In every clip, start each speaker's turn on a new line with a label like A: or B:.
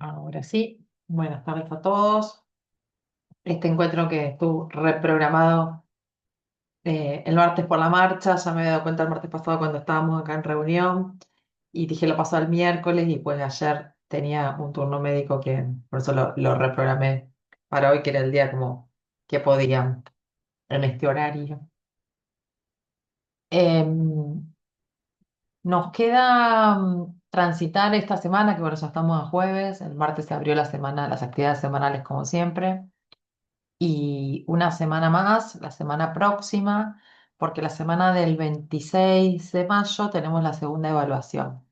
A: Ahora sí, buenas tardes a todos. Este encuentro que estuvo reprogramado el martes por la marcha, ya me había dado cuenta el martes pasado cuando estábamos acá en reunión y dije lo pasó el miércoles y pues ayer tenía un turno médico que por eso lo reprogramé para hoy, que era el día como que podían en este horario. Em, Nos queda transitar esta semana, que bueno, ya estamos a jueves, el martes se abrió la semana, las actividades semanales como siempre. Y una semana más, la semana próxima, porque la semana del 26 de mayo tenemos la segunda evaluación.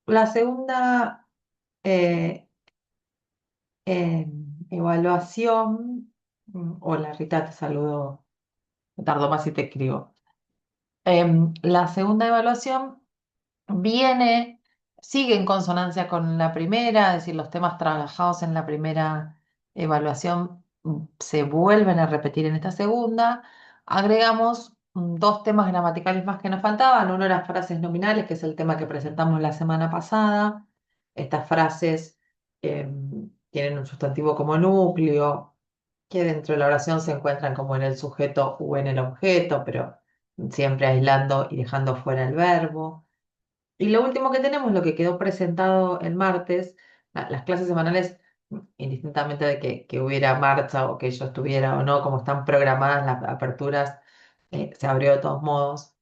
A: La segunda eh, eh, evaluación, hola Rita, te saludo, me tardo más si te escribo. La segunda evaluación viene, sigue en consonancia con la primera, es decir, los temas trabajados en la primera evaluación se vuelven a repetir en esta segunda. Agregamos dos temas gramaticales más que nos faltaban. Uno, las frases nominales, que es el tema que presentamos la semana pasada. Estas frases tienen un sustantivo como núcleo, que dentro de la oración se encuentran como en el sujeto o en el objeto, pero siempre aislando y dejando fuera el verbo. Y lo último que tenemos, lo que quedó presentado el martes, las clases semanales, indistintamente de que hubiera marcha o que yo estuviera o no, como están programadas las aperturas, se abrió de todos modos.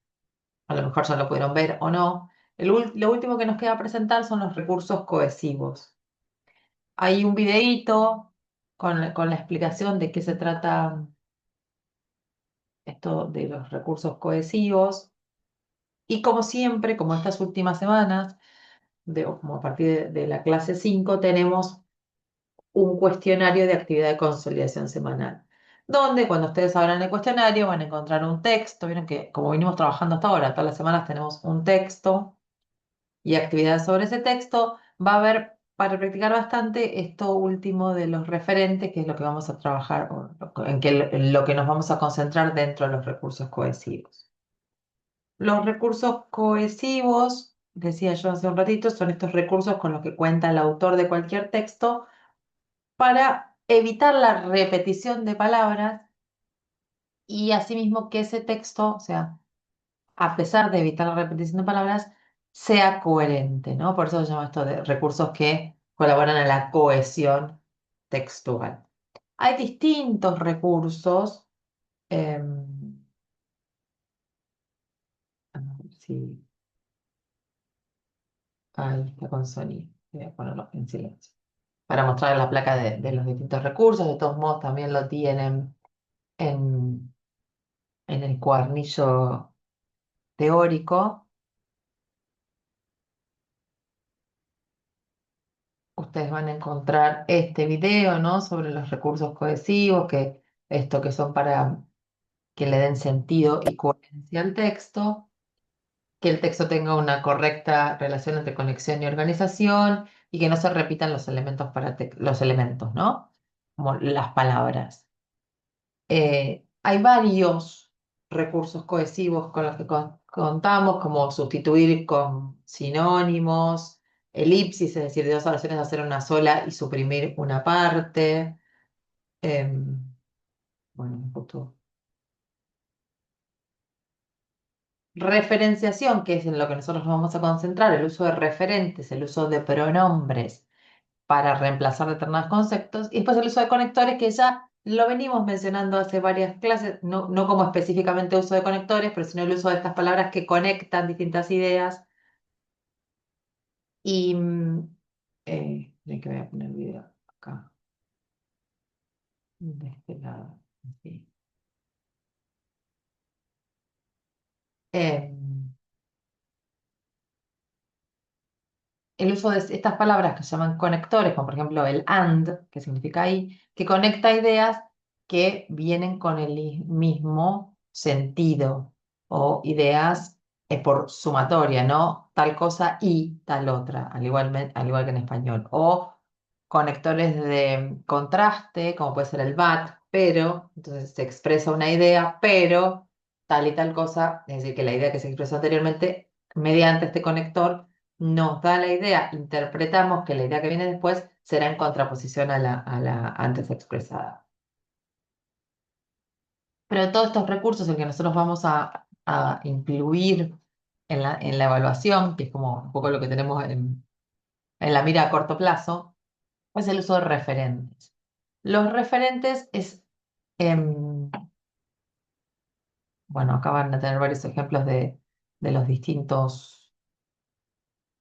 A: A lo mejor ya lo pudieron ver o no. Lo último que nos queda presentar son los recursos cohesivos. Hay un videíto con la explicación de qué se trata esto de los recursos cohesivos. Y como siempre, como estas últimas semanas, o como a partir de la clase 5 tenemos un cuestionario de actividad de consolidación semanal, donde cuando ustedes abran el cuestionario van a encontrar un texto. Vieron que como venimos trabajando hasta ahora, todas las semanas tenemos un texto y actividades sobre ese texto. Va a haber, para practicar bastante, esto último de los referentes, que es lo que vamos a trabajar, o en lo que nos vamos a concentrar dentro de los recursos cohesivos. Los recursos cohesivos, decía yo hace un ratito, son estos recursos con los que cuenta el autor de cualquier texto para evitar la repetición de palabras y asimismo que ese texto, o sea, a pesar de evitar la repetición de palabras, sea coherente, ¿no? Por eso se llama esto de recursos que colaboran a la cohesión textual. Hay distintos recursos. A ver si ahí está con sonido. Voy a ponerlo en silencio para mostrar la placa de los distintos recursos. De todos modos, también lo tienen en, en el cuadernillo teórico. Ustedes van a encontrar este video, ¿no? Sobre los recursos cohesivos, que esto que son para que le den sentido y coherencia al texto, que el texto tenga una correcta relación entre conexión y organización y que no se repitan los elementos los elementos, ¿no? Como las palabras. Hay varios recursos cohesivos con los que contamos, como sustituir con sinónimos, elipsis, es decir, de dos oraciones hacer una sola y suprimir una parte. em, bueno, justo. Referenciación, que es en lo que nosotros nos vamos a concentrar, el uso de referentes, el uso de pronombres para reemplazar determinados conceptos, y después el uso de conectores, que ya lo venimos mencionando hace varias clases, no como específicamente uso de conectores, pero sino el uso de estas palabras que conectan distintas ideas. Y que voy a poner el video acá, de este lado. Sí. Em, el uso de estas palabras que se llaman conectores, como por ejemplo el and, que significa ahí, que conecta ideas que vienen con el mismo sentido, o ideas por sumatoria, ¿no? Tal cosa y tal otra, al igual que en español. O conectores de contraste, como puede ser el but, pero, entonces se expresa una idea, pero tal y tal cosa, es decir, que la idea que se expresó anteriormente, mediante este conector, nos da la idea, interpretamos que la idea que viene después será en contraposición a la antes expresada. Pero todos estos recursos, el que nosotros vamos a incluir en la evaluación, que es como un poco lo que tenemos en la mira a corto plazo, es el uso de referentes. Los referentes es, em, bueno, acá van a tener varios ejemplos de los distintos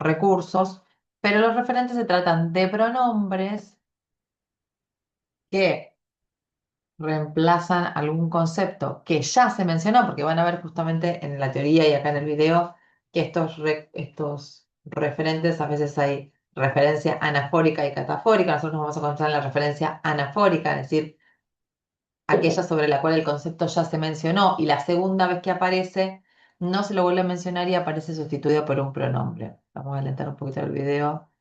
A: recursos, pero los referentes se tratan de pronombres que reemplazan algún concepto que ya se mencionó, porque van a ver justamente en la teoría y acá en el video que estos referentes a veces hay referencia anafórica y catafórica. Nosotros nos vamos a concentrar en la referencia anafórica, es decir, aquella sobre la cual el concepto ya se mencionó y la segunda vez que aparece no se lo vuelve a mencionar y aparece sustituido por un pronombre. Vamos a alentar un poquito el video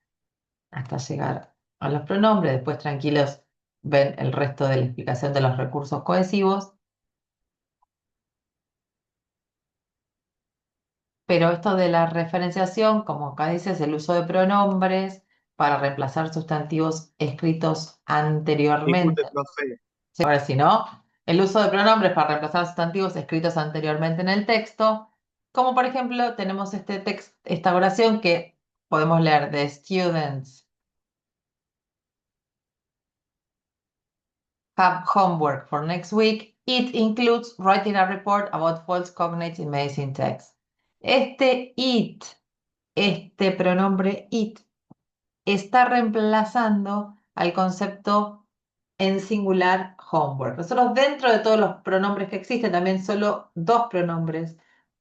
A: hasta llegar a los pronombres. Después tranquilos ven el resto de la explicación de los recursos cohesivos. Pero esto de la referenciación, como acá dice, es el uso de pronombres para reemplazar sustantivos escritos
B: Disculpe,
A: anteriormente.
B: profe.
A: Sí, ahora sí, ¿no? El uso de pronombres para reemplazar sustantivos escritos anteriormente en el texto. Como por ejemplo, tenemos esta oración que podemos leer: The students have homework for next week. It includes writing a report about false cognates in medicine text. Este it, este pronombre it, está reemplazando al concepto en singular homework. Nosotros dentro de todos los pronombres que existen, también solo dos pronombres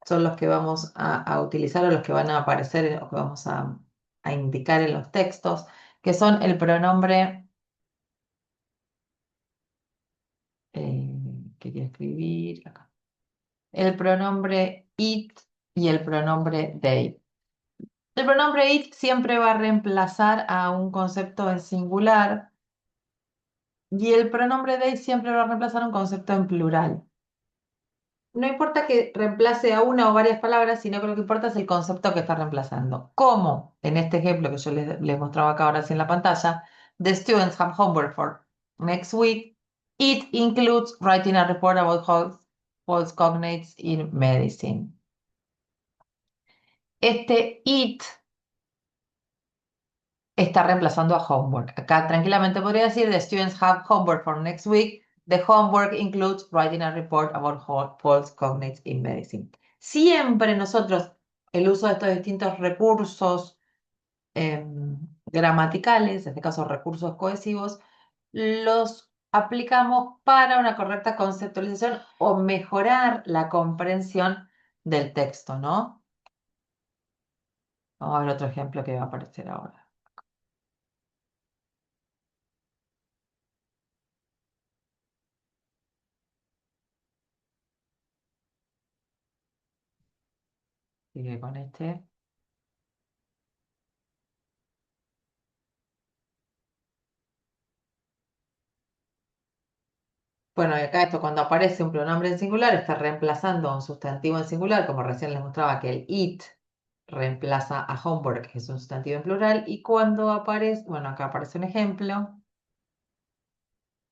A: son los que vamos a utilizar o los que van a aparecer o que vamos a indicar en los textos, que son el pronombre, quería escribir acá, el pronombre it y el pronombre they. El pronombre it siempre va a reemplazar a un concepto en singular y el pronombre they siempre va a reemplazar un concepto en plural. No importa que reemplace a una o varias palabras, sino que lo que importa es el concepto que está reemplazando. Como en este ejemplo que yo les mostraba acá ahora sí en la pantalla: The students have homework for next week. It includes writing a report about false cognates in medicine. Este it está reemplazando a homework. Acá tranquilamente podría decir: The students have homework for next week. The homework includes writing a report about false cognates in medicine. Siempre nosotros el uso de estos distintos recursos gramaticales, en este caso recursos cohesivos, los aplicamos para una correcta conceptualización o mejorar la comprensión del texto, ¿no? Vamos a ver otro ejemplo que va a aparecer ahora. Sigue con este. Bueno, y acá esto cuando aparece un pronombre en singular está reemplazando a un sustantivo en singular, como recién les mostraba que el it reemplaza a homework, que es un sustantivo en plural, y cuando aparece, bueno, acá aparece un ejemplo,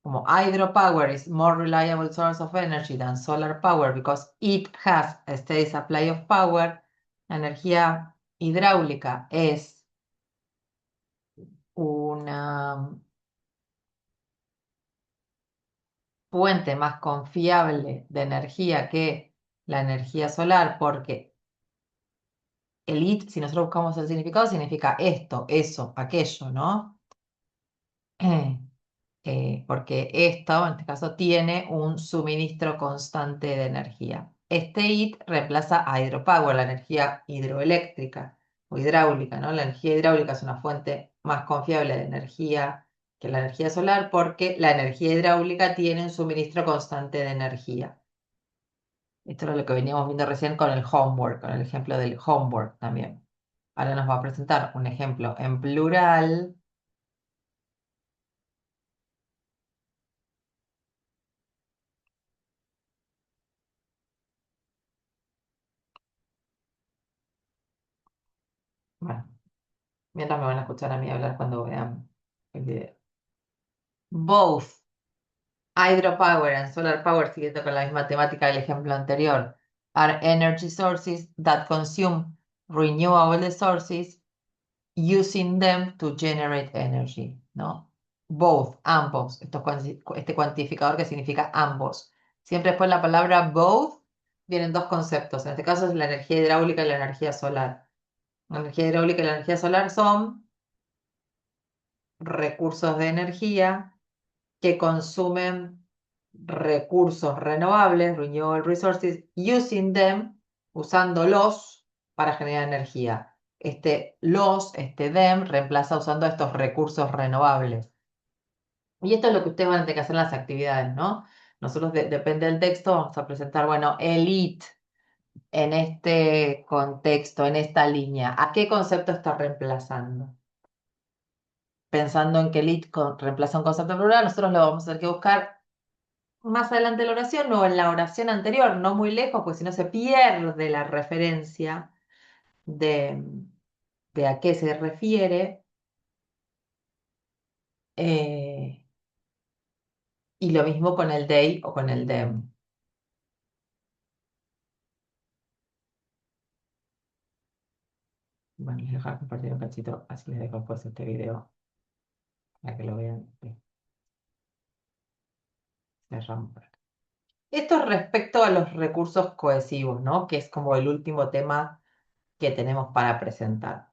A: como hydropower is more reliable source of energy than solar power because it has a steady supply of power. La energía hidráulica es una fuente más confiable de energía que la energía solar porque el it, si nosotros buscamos el significado, significa esto, eso, aquello, ¿no? Porque esto, en este caso, tiene un suministro constante de energía. Este it reemplaza a hydropower, la energía hidroeléctrica o hidráulica, ¿no? La energía hidráulica es una fuente más confiable de energía que la energía solar porque la energía hidráulica tiene un suministro constante de energía. Esto es lo que veníamos viendo recién con el homework, con el ejemplo del homework también. Ahora nos va a presentar un ejemplo en plural. Bueno. mientras me van a escuchar a mí hablar cuando vean el video. Both hydropower and solar power, siguiendo con la misma temática del ejemplo anterior, are energy sources that consume renewable sources using them to generate energy, ¿no? Both, ambos, este cuantificador que significa ambos. Siempre después de la palabra both vienen dos conceptos. En este caso es la energía hidráulica y la energía solar. La energía hidráulica y la energía solar son recursos de energía que consumen recursos renovables, renewable resources, using them, usándolos para generar energía. Este them reemplaza usando estos recursos renovables. Y esto es lo que ustedes van a tener que hacer en las actividades, ¿no? Nosotros, depende del texto, vamos a presentar, bueno, el it en este contexto, en esta línea. ¿A qué concepto está reemplazando? Pensando en que el it reemplaza un concepto plural, nosotros lo vamos a tener que buscar más adelante en la oración o en la oración anterior, no muy lejos, pues si no se pierde la referencia de, de a qué se refiere. eh, y lo mismo con el they o con el them. Bueno, les dejo compartir un cachito, así les dejo después este video para que lo vean. Cerramos por acá. Esto es respecto a los recursos cohesivos, ¿no? Que es como el último tema que tenemos para presentar.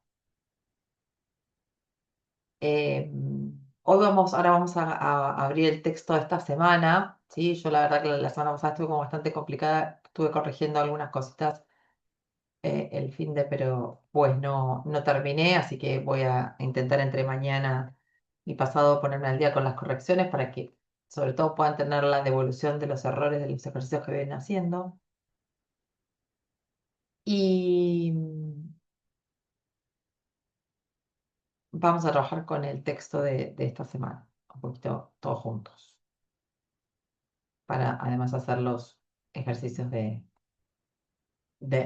A: Eh, ahora vamos a abrir el texto de esta semana, ¿sí? Yo la verdad que la semana pasada estuve como bastante complicada, estuve corrigiendo algunas cositas el fin de, pero pues no terminé, así que voy a intentar entre mañana y pasado ponerme al día con las correcciones para que sobre todo puedan tener la devolución de los errores de los ejercicios que vienen haciendo. Y vamos a trabajar con el texto de esta semana, un poquito todos juntos, para además hacer los ejercicios de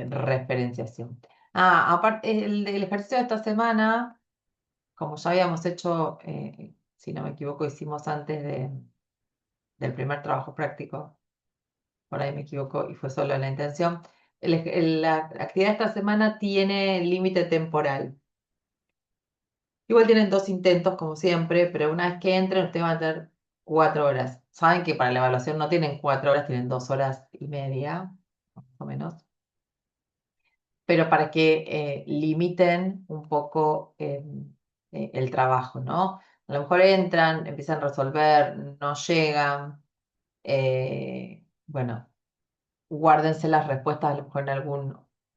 A: referenciación. Aparte, el ejercicio de esta semana, como ya habíamos hecho, si no me equivoco, hicimos antes del primer trabajo práctico, por ahí me equivoco y fue solo la intención. La actividad de esta semana tiene límite temporal. Igual tienen dos intentos, como siempre, pero una vez que entren, ustedes van a tener 4 horas. Saben que para la evaluación no tienen 4 horas, tienen 2 horas y media, más o menos. Pero para que limiten un poco el trabajo, ¿no? A lo mejor entran, empiezan a resolver, no llegan. Bueno, guárdense las respuestas a lo mejor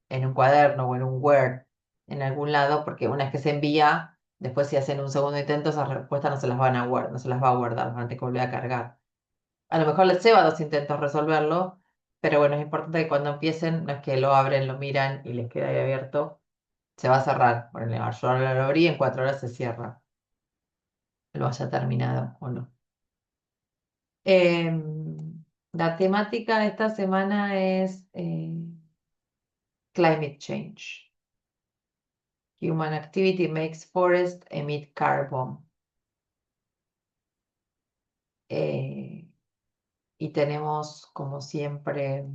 A: en un cuaderno o en un Word, en algún lado, porque una vez que se envía, después si hacen un segundo intento, esas respuestas no se las van a guardar, no se las va a guardar, las van a tener que volver a cargar. A lo mejor les lleva 2 intentos resolverlo, pero bueno, es importante que cuando empiecen, no es que lo abren, lo miran y les queda ahí abierto, se va a cerrar. Por ejemplo, yo ahora lo abrí y en 4 horas se cierra, lo haya terminado o no. La temática de esta semana es climate change. Human activity makes forest emit carbon. Eh, y tenemos, como siempre,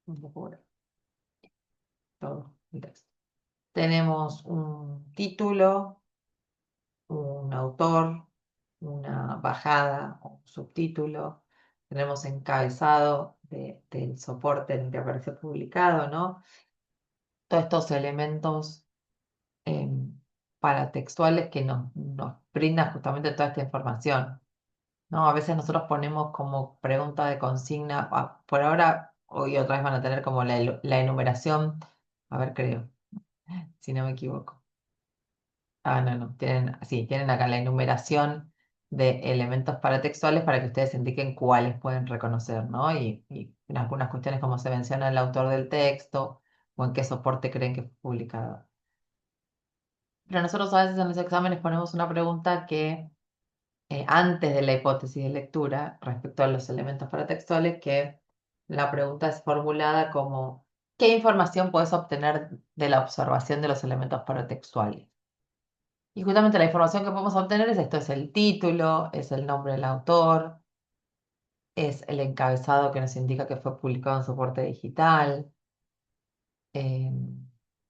A: un poco todo el texto. Tenemos un título, un autor, una bajada o subtítulo. Tenemos encabezado del soporte en el que aparece publicado, ¿no? Todos estos elementos paratextuales que nos brindan justamente toda esta información. No, a veces nosotros ponemos como pregunta de consigna, por ahora, hoy otra vez van a tener como la enumeración, a ver, creo, si no me equivoco. No, tienen acá la enumeración de elementos paratextuales para que ustedes indiquen cuáles pueden reconocer, ¿no? Y en algunas cuestiones como se menciona el autor del texto o en qué soporte creen que fue publicado. Pero nosotros a veces en los exámenes ponemos una pregunta que antes de la hipótesis de lectura respecto a los elementos paratextuales, que la pregunta es formulada como ¿Qué información puedes obtener de la observación de los elementos paratextuales? Y justamente la información que podemos obtener es esto, es el título, es el nombre del autor, es el encabezado que nos indica que fue publicado en soporte digital, eh,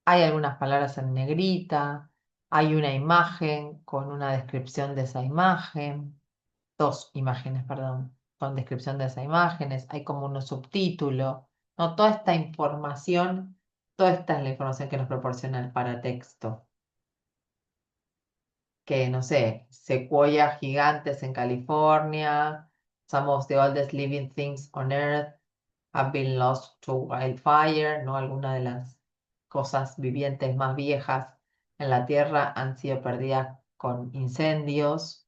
A: hay algunas palabras en negrita, hay una imagen con una descripción de esa imagen, dos imágenes, perdón, con descripción de esas imágenes, hay como unos subtítulos, ¿no? Toda esta información, toda esta es la información que nos proporciona el paratexto. Que, no sé, secuoyas gigantes en California, some of the oldest living things on Earth have been lost to wildfire, ¿no? Algunas de las cosas vivientes más viejas en la Tierra han sido perdidas con incendios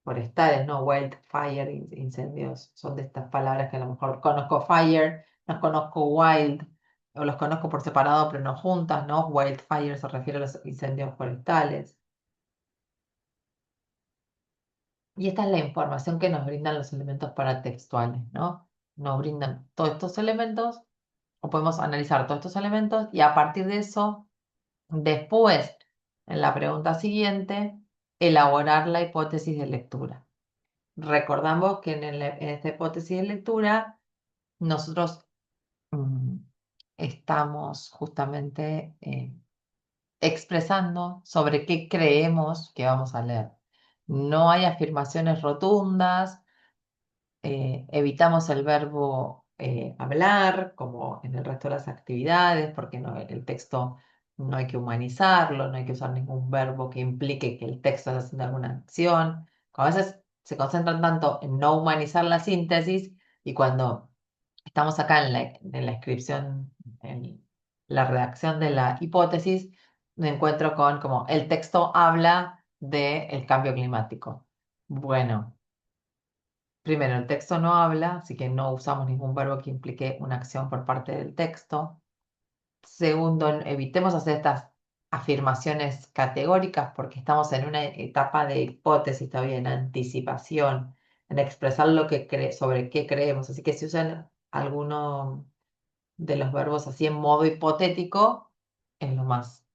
A: forestales, ¿no? Wildfire, incendios, son de estas palabras que a lo mejor conozco fire, no conozco wild, o los conozco por separado pero no juntas, ¿no? Wildfire se refiere a los incendios forestales. Y esta es la información que nos brindan los elementos paratextuales, ¿no? Nos brindan todos estos elementos, o podemos analizar todos estos elementos y a partir de eso, después, en la pregunta siguiente, elaborar la hipótesis de lectura. Recordamos que en esta hipótesis de lectura, nosotros mm, estamos justamente expresando sobre qué creemos que vamos a leer. No hay afirmaciones rotundas, evitamos el verbo hablar, como en el resto de las actividades, porque no, el texto no hay que humanizarlo, no hay que usar ningún verbo que implique que el texto está haciendo alguna acción. A veces se concentran tanto en no humanizar la síntesis y cuando estamos acá en la inscripción, en la redacción de la hipótesis, me encuentro con como el texto habla del cambio climático. Bueno. Primero, el texto no habla, así que no usamos ningún verbo que implique una acción por parte del texto. Segundo, evitemos hacer estas afirmaciones categóricas porque estamos en una etapa de hipótesis todavía, en anticipación, en expresar lo que sobre qué creemos. Así que si usan alguno de los verbos así en modo hipotético, es lo más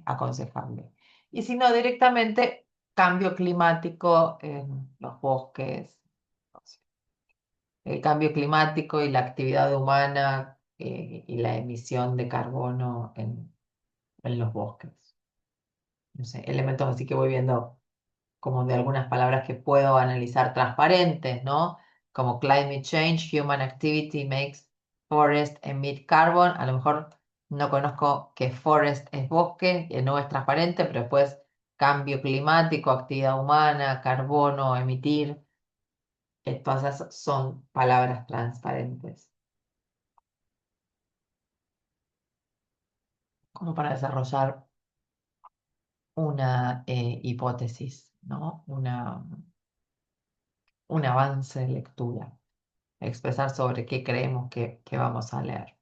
A: aconsejable. Y si no, directamente cambio climático en los bosques, el cambio climático y la actividad humana y la emisión de carbono en los bosques. No sé, elementos así que voy viendo como de algunas palabras que puedo analizar transparentes, ¿no? Como climate change, human activity makes forest emit carbon. A lo mejor no conozco que forest es bosque, que no es transparente, pero después cambio climático, actividad humana, carbono, emitir. Todas esas son palabras transparentes. Como para desarrollar una hipótesis, ¿no? Un avance de lectura, expresar sobre qué creemos que vamos a leer.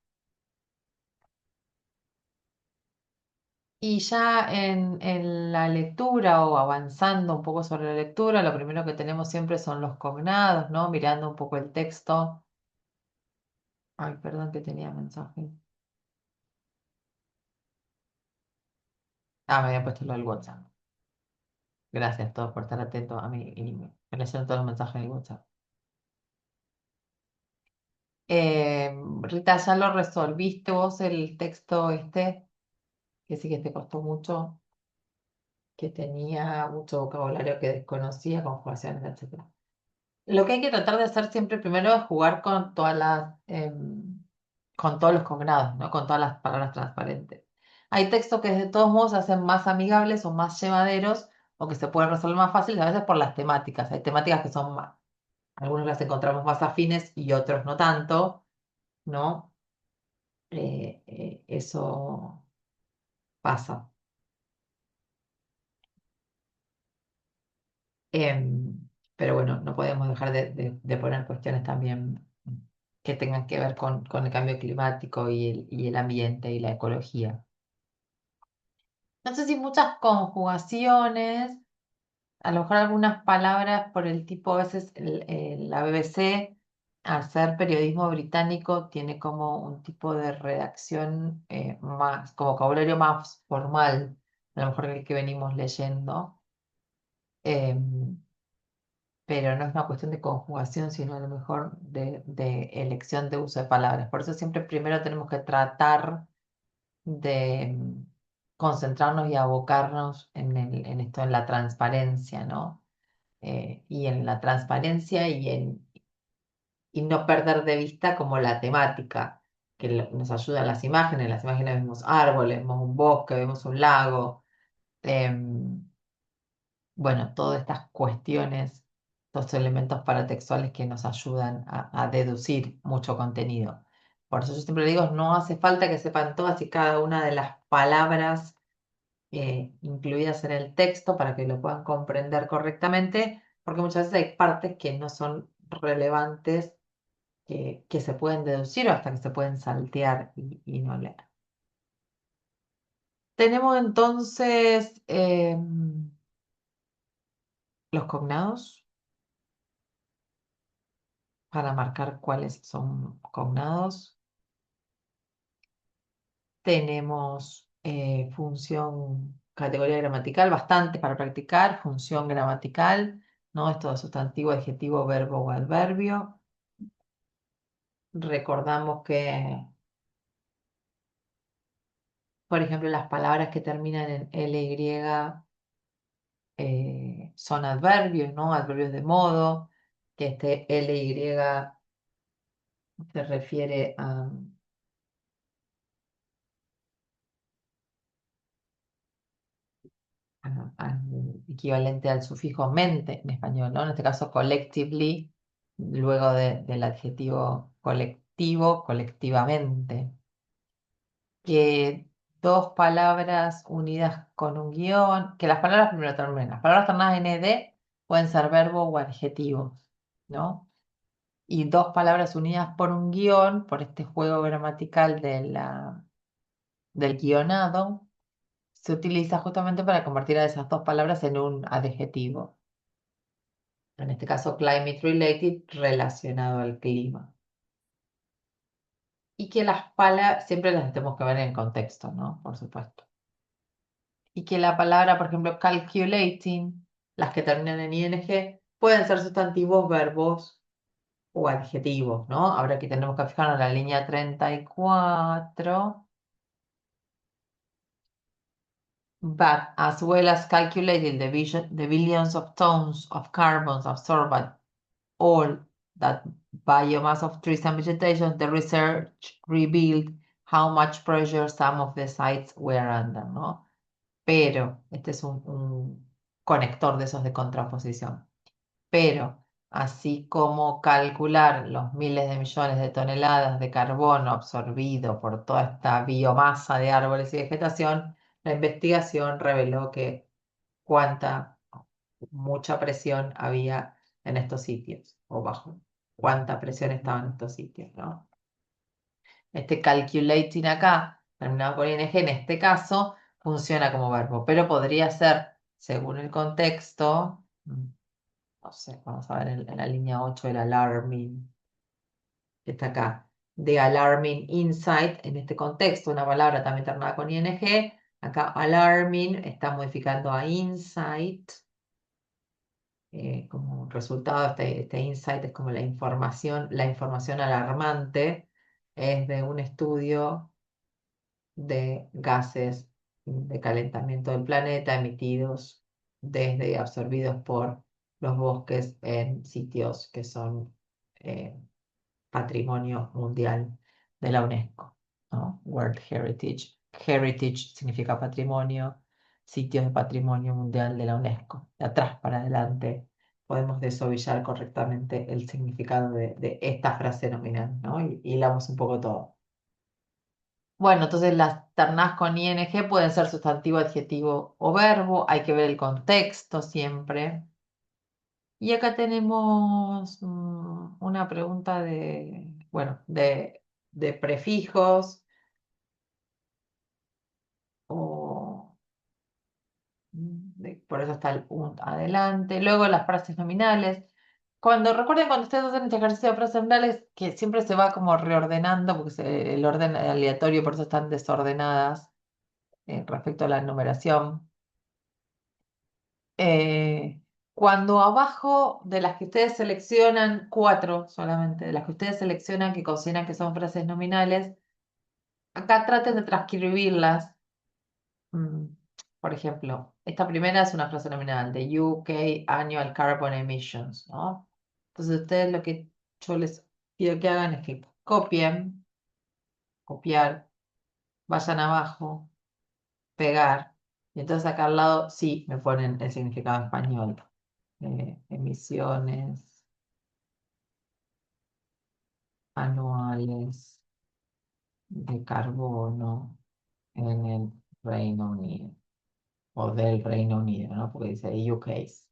A: Y ya en la lectura o avanzando un poco sobre la lectura, lo primero que tenemos siempre son los cognados, ¿no? Mirando un poco el texto. Ay, perdón que tenía mensaje. Ah, me había puesto lo del WhatsApp. Gracias a todos por estar atentos a mí y me leyeron todos los mensajes del WhatsApp. Rita, ¿ya lo resolviste vos el texto este? Que sí que te costó mucho, que tenía mucho vocabulario que desconocía, conjugaciones, etcétera. Lo que hay que tratar de hacer siempre primero es jugar con con todos los cognados, ¿no? Con todas las palabras transparentes. Hay textos que de todos modos se hacen más amigables o más llevaderos o que se pueden resolver más fáciles, a veces por las temáticas. Hay temáticas que son más, algunos las encontramos más afines y otros no tanto, ¿no? Eso pasa. Pero bueno, no podemos dejar de poner cuestiones también que tengan que ver con el cambio climático y el ambiente y la ecología. No sé si muchas conjugaciones, a lo mejor algunas palabras por el tipo, a veces la BBC al ser periodismo británico, tiene como un tipo de redacción más, como vocabulario más formal, a lo mejor el que venimos leyendo, em, pero no es una cuestión de conjugación, sino a lo mejor de elección de uso de palabras. Por eso siempre primero tenemos que tratar de concentrarnos y abocarnos en esto, en la transparencia, ¿no? Y en la transparencia y no perder de vista como la temática, que nos ayudan las imágenes vemos árboles, vemos un bosque, vemos un lago, em, bueno, todas estas cuestiones, estos elementos paratextuales que nos ayudan a deducir mucho contenido. Por eso yo siempre digo, no hace falta que sepan todas y cada una de las palabras incluidas en el texto para que lo puedan comprender correctamente, porque muchas veces hay partes que no son relevantes, que se pueden deducir o hasta que se pueden saltear y no leer. Tenemos entonces los cognados para marcar cuáles son cognados. Tenemos función, categoría gramatical, bastante para practicar, función gramatical, ¿no? Esto de sustantivo, adjetivo, verbo o adverbio. Recordamos que, por ejemplo, las palabras que terminan en ly son adverbios, ¿no? Adverbios de modo, que este ly se refiere al equivalente al sufijo mente en español, ¿no? En este caso, collectively, luego del adjetivo colectivo, colectivamente. Que dos palabras unidas con un guión, que las palabras primero terminen. Las palabras terminadas en ed pueden ser verbo o adjetivos, ¿no? Y dos palabras unidas por un guión, por este juego gramatical del guionado, se utiliza justamente para convertir a esas dos palabras en un adjetivo. En este caso, climate related, relacionado al clima. Y que las palabras, siempre las tenemos que ver en contexto, ¿no? Por supuesto. Y que la palabra, por ejemplo, calculating, las que terminan en ing, pueden ser sustantivos, verbos o adjetivos, ¿no? Ahora que tenemos que fijarnos en la línea 34. But as well as calculating the billions of tons of carbon absorbed by all that biomass of trees and vegetation, the research revealed how much pressure some of the sites were under, ¿no? Pero, este es un conector de esos de contraposición. Pero, así como calcular los miles de millones de toneladas de carbono absorbido por toda esta biomasa de árboles y vegetación, la investigación reveló que cuánta, mucha presión había en estos sitios, o bajo cuánta presión estaba en estos sitios, ¿no? Este calculating acá, terminado con ing, en este caso, funciona como verbo, pero podría ser, según el contexto, no sé, vamos a ver en la línea 8 el alarming, que está acá, de alarming insight, en este contexto, una palabra también terminada con ing, acá alarming está modificando a insight, como resultado, este insight es como la información alarmante, es de un estudio de gases de calentamiento del planeta emitidos desde absorbidos por los bosques en sitios que son eh, patrimonio mundial de la UNESCO, ¿no? World Heritage. Heritage significa patrimonio, sitios de patrimonio mundial de la UNESCO. De atrás para adelante podemos desovillar correctamente el significado de esta frase nominal, ¿no? Y hilamos un poco todo. Bueno, entonces las ternas con ing pueden ser sustantivo, adjetivo o verbo. Hay que ver el contexto siempre. Y acá tenemos una pregunta bueno, de prefijos o por eso está el un adelante. Luego las frases nominales. Recuerden cuando ustedes hacen este ejercicio de frases nominales, que siempre se va como reordenando, porque el orden aleatorio, por eso están desordenadas respecto a la numeración. Eh, Cuando abajo de las que ustedes seleccionan, cuatro solamente, de las que ustedes seleccionan que consideran que son frases nominales, acá traten de transcribirlas. Mm, Por ejemplo, esta primera es una frase nominal de UK Annual Carbon Emissions, ¿no? Entonces, ustedes lo que yo les pido que hagan es que copien, copiar, vayan abajo, pegar, y entonces acá al lado sí me ponen el significado en español. Emisiones anuales de carbono en el Reino Unido, o del Reino Unido, ¿no? Porque dice UK's.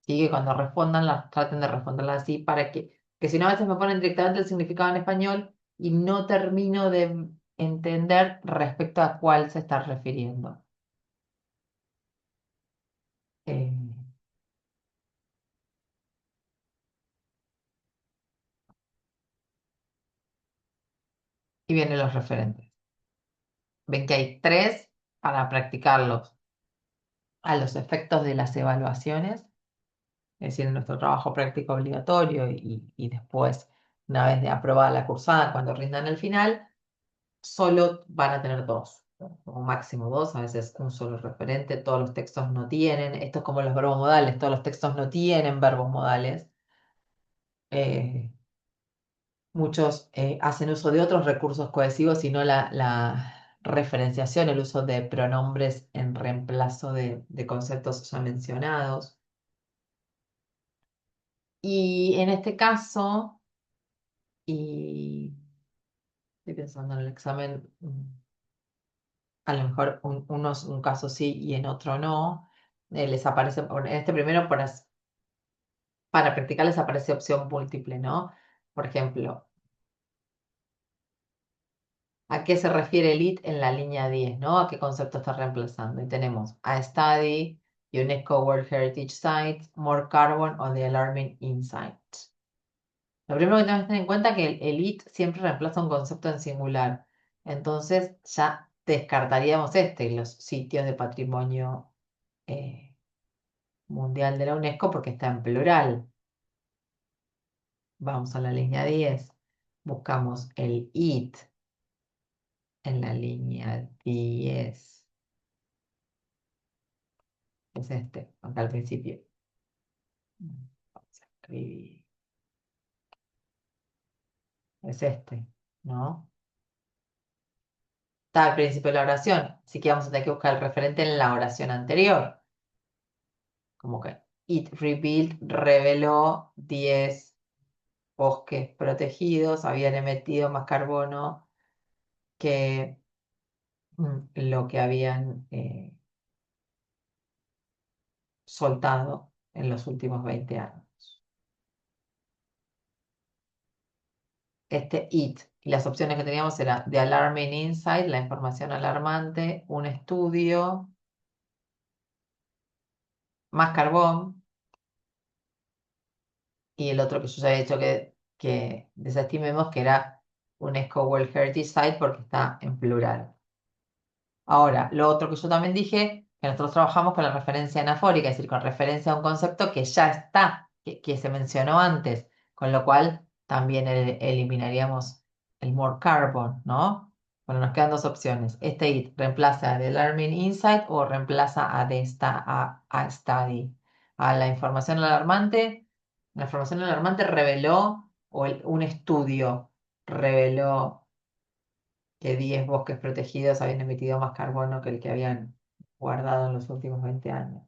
A: Y que cuando respondan, las traten de responderlas así para que si no a veces me ponen directamente el significado en español y no termino de entender respecto a cuál se está refiriendo. Eh, y vienen los referentes. Ven que hay tres para practicarlos a los efectos de las evaluaciones, es decir, en nuestro trabajo práctico obligatorio y después, una vez de aprobada la cursada, cuando rindan el final, solo van a tener dos, ¿no? Como máximo dos, a veces un solo referente, todos los textos no tienen, esto es como los verbos modales, todos los textos no tienen verbos modales. Eh, Muchos hacen uso de otros recursos cohesivos, sino la referenciación, el uso de pronombres en reemplazo de conceptos ya mencionados. Y en este caso, y estoy pensando en el examen, a lo mejor un caso sí y en otro no, les aparece, en este primero para practicar les aparece opción múltiple, ¿no? Por ejemplo, ¿a qué se refiere el IT en la línea 10, ¿no? ¿A qué concepto está reemplazando? Y tenemos a study, UNESCO World Heritage Sites, more carbon o the alarming insight. Lo primero que tenemos que tener en cuenta es que el IT siempre reemplaza un concepto en singular. Entonces ya descartaríamos los sitios de patrimonio eh, mundial de la UNESCO porque está en plural. Vamos a la línea 10. Buscamos el IT en la línea 10. Es este, acá al principio. Vamos a escribir. Es este, ¿no? Está al principio de la oración. Así que vamos a tener que buscar el referente en la oración anterior. Como que It Rebuilt reveló 10 bosques protegidos, habían emitido más carbono que lo que habían soltado en los últimos 20 años. Este IT y las opciones que teníamos era The Alarming Insight, la información alarmante, un estudio, más carbón, y el otro que yo ya he dicho que desestimemos, que era UNESCO World Heritage Site porque está en plural. Ahora, lo otro que yo también dije, que nosotros trabajamos con la referencia anafórica, es decir, con referencia a un concepto que ya está, que se mencionó antes, con lo cual también eliminaríamos el more carbon, ¿no? Bueno, nos quedan dos opciones. Este IT reemplaza a The Alarming Insight o reemplaza a, a Study. A la información alarmante reveló, o un estudio reveló que 10 bosques protegidos habían emitido más carbono que el que habían guardado en los últimos 20 años.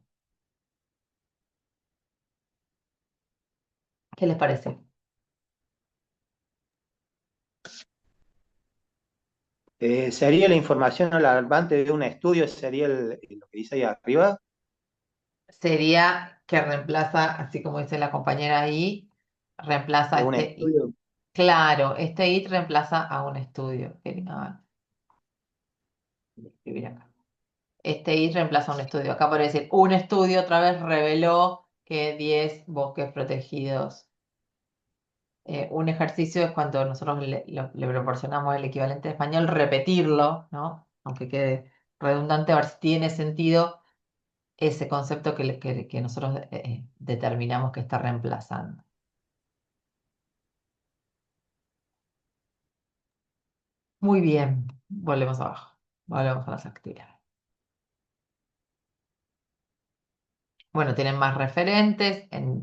A: ¿Qué les parece?
B: ¿Sería la información alarmante de un estudio? ¿Sería lo que dice ahí arriba?
A: Sería que reemplaza, así como dice la compañera ahí, reemplaza
B: ¿O un
A: este IT.
B: estudio?
A: Claro, este IT reemplaza a un estudio. Escribir acá. Este IT reemplaza a un estudio. Acá podría decir, un estudio otra vez reveló que 10 bosques protegidos. Un ejercicio es cuando nosotros le proporcionamos el equivalente en español, repetirlo, ¿no? Aunque quede redundante, a ver si tiene sentido ese concepto que nosotros determinamos que está reemplazando. Muy bien, volvemos abajo, volvemos a las actividades. Bueno, tienen más referentes, en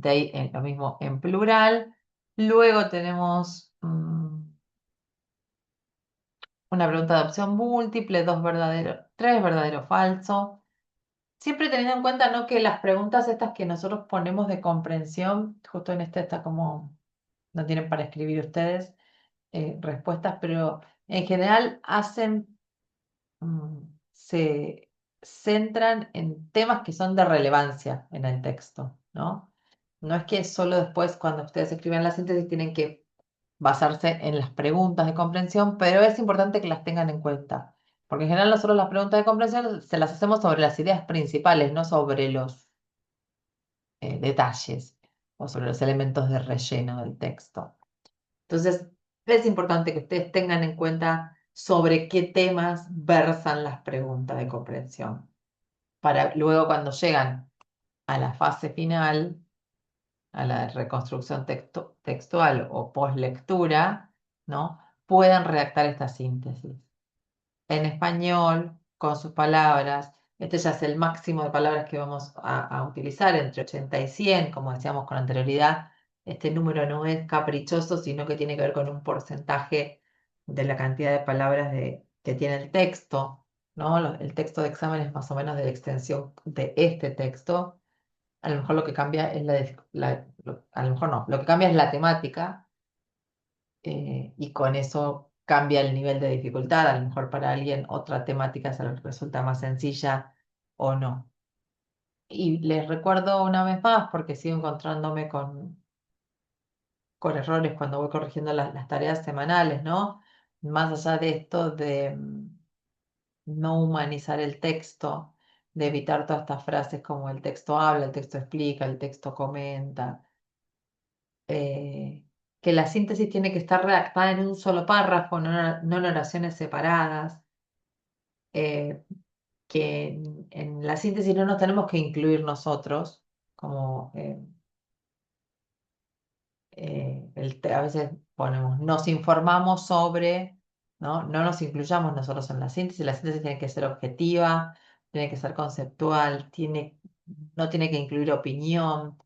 A: lo mismo en plural. Luego tenemos una pregunta de opción múltiple, dos verdaderos, tres verdadero o falso. Siempre teniendo en cuenta, ¿no? Que las preguntas estas que nosotros ponemos de comprensión, justo en este está como, no tienen para escribir ustedes respuestas, pero en general se centran en temas que son de relevancia en el texto, ¿no? No es que solo después, cuando ustedes escriben la síntesis, tienen que basarse en las preguntas de comprensión, pero es importante que las tengan en cuenta, porque en general nosotros las preguntas de comprensión se las hacemos sobre las ideas principales, no sobre los detalles o sobre los elementos de relleno del texto. Entonces, es importante que ustedes tengan en cuenta sobre qué temas versan las preguntas de comprensión, para luego cuando llegan a la fase final, a la reconstrucción textual o postlectura, ¿no? Puedan redactar esta síntesis en español, con sus palabras. Este ya es el máximo de palabras que vamos a utilizar, entre 80 y 100, como decíamos con anterioridad. Este número no es caprichoso, sino que tiene que ver con un porcentaje de la cantidad de palabras que tiene el texto, ¿no? El texto de examen es más o menos de la extensión de este texto. A lo mejor lo que cambia es a lo mejor no, lo que cambia es la temática, y con eso cambia el nivel de dificultad. A lo mejor para alguien otra temática se le resulta más sencilla o no. Y les recuerdo una vez más, porque sigo encontrándome con errores cuando voy corrigiendo las tareas semanales, ¿no? Más allá de esto de no humanizar el texto, de evitar todas estas frases como el texto habla, el texto explica, el texto comenta, eh, que la síntesis tiene que estar redactada en un solo párrafo, no en oraciones separadas, eh, que en la síntesis no nos tenemos que incluir nosotros, como a veces ponemos, nos informamos sobre, ¿no? No nos incluyamos nosotros en la síntesis tiene que ser objetiva, tiene que ser conceptual, no tiene que incluir opinión,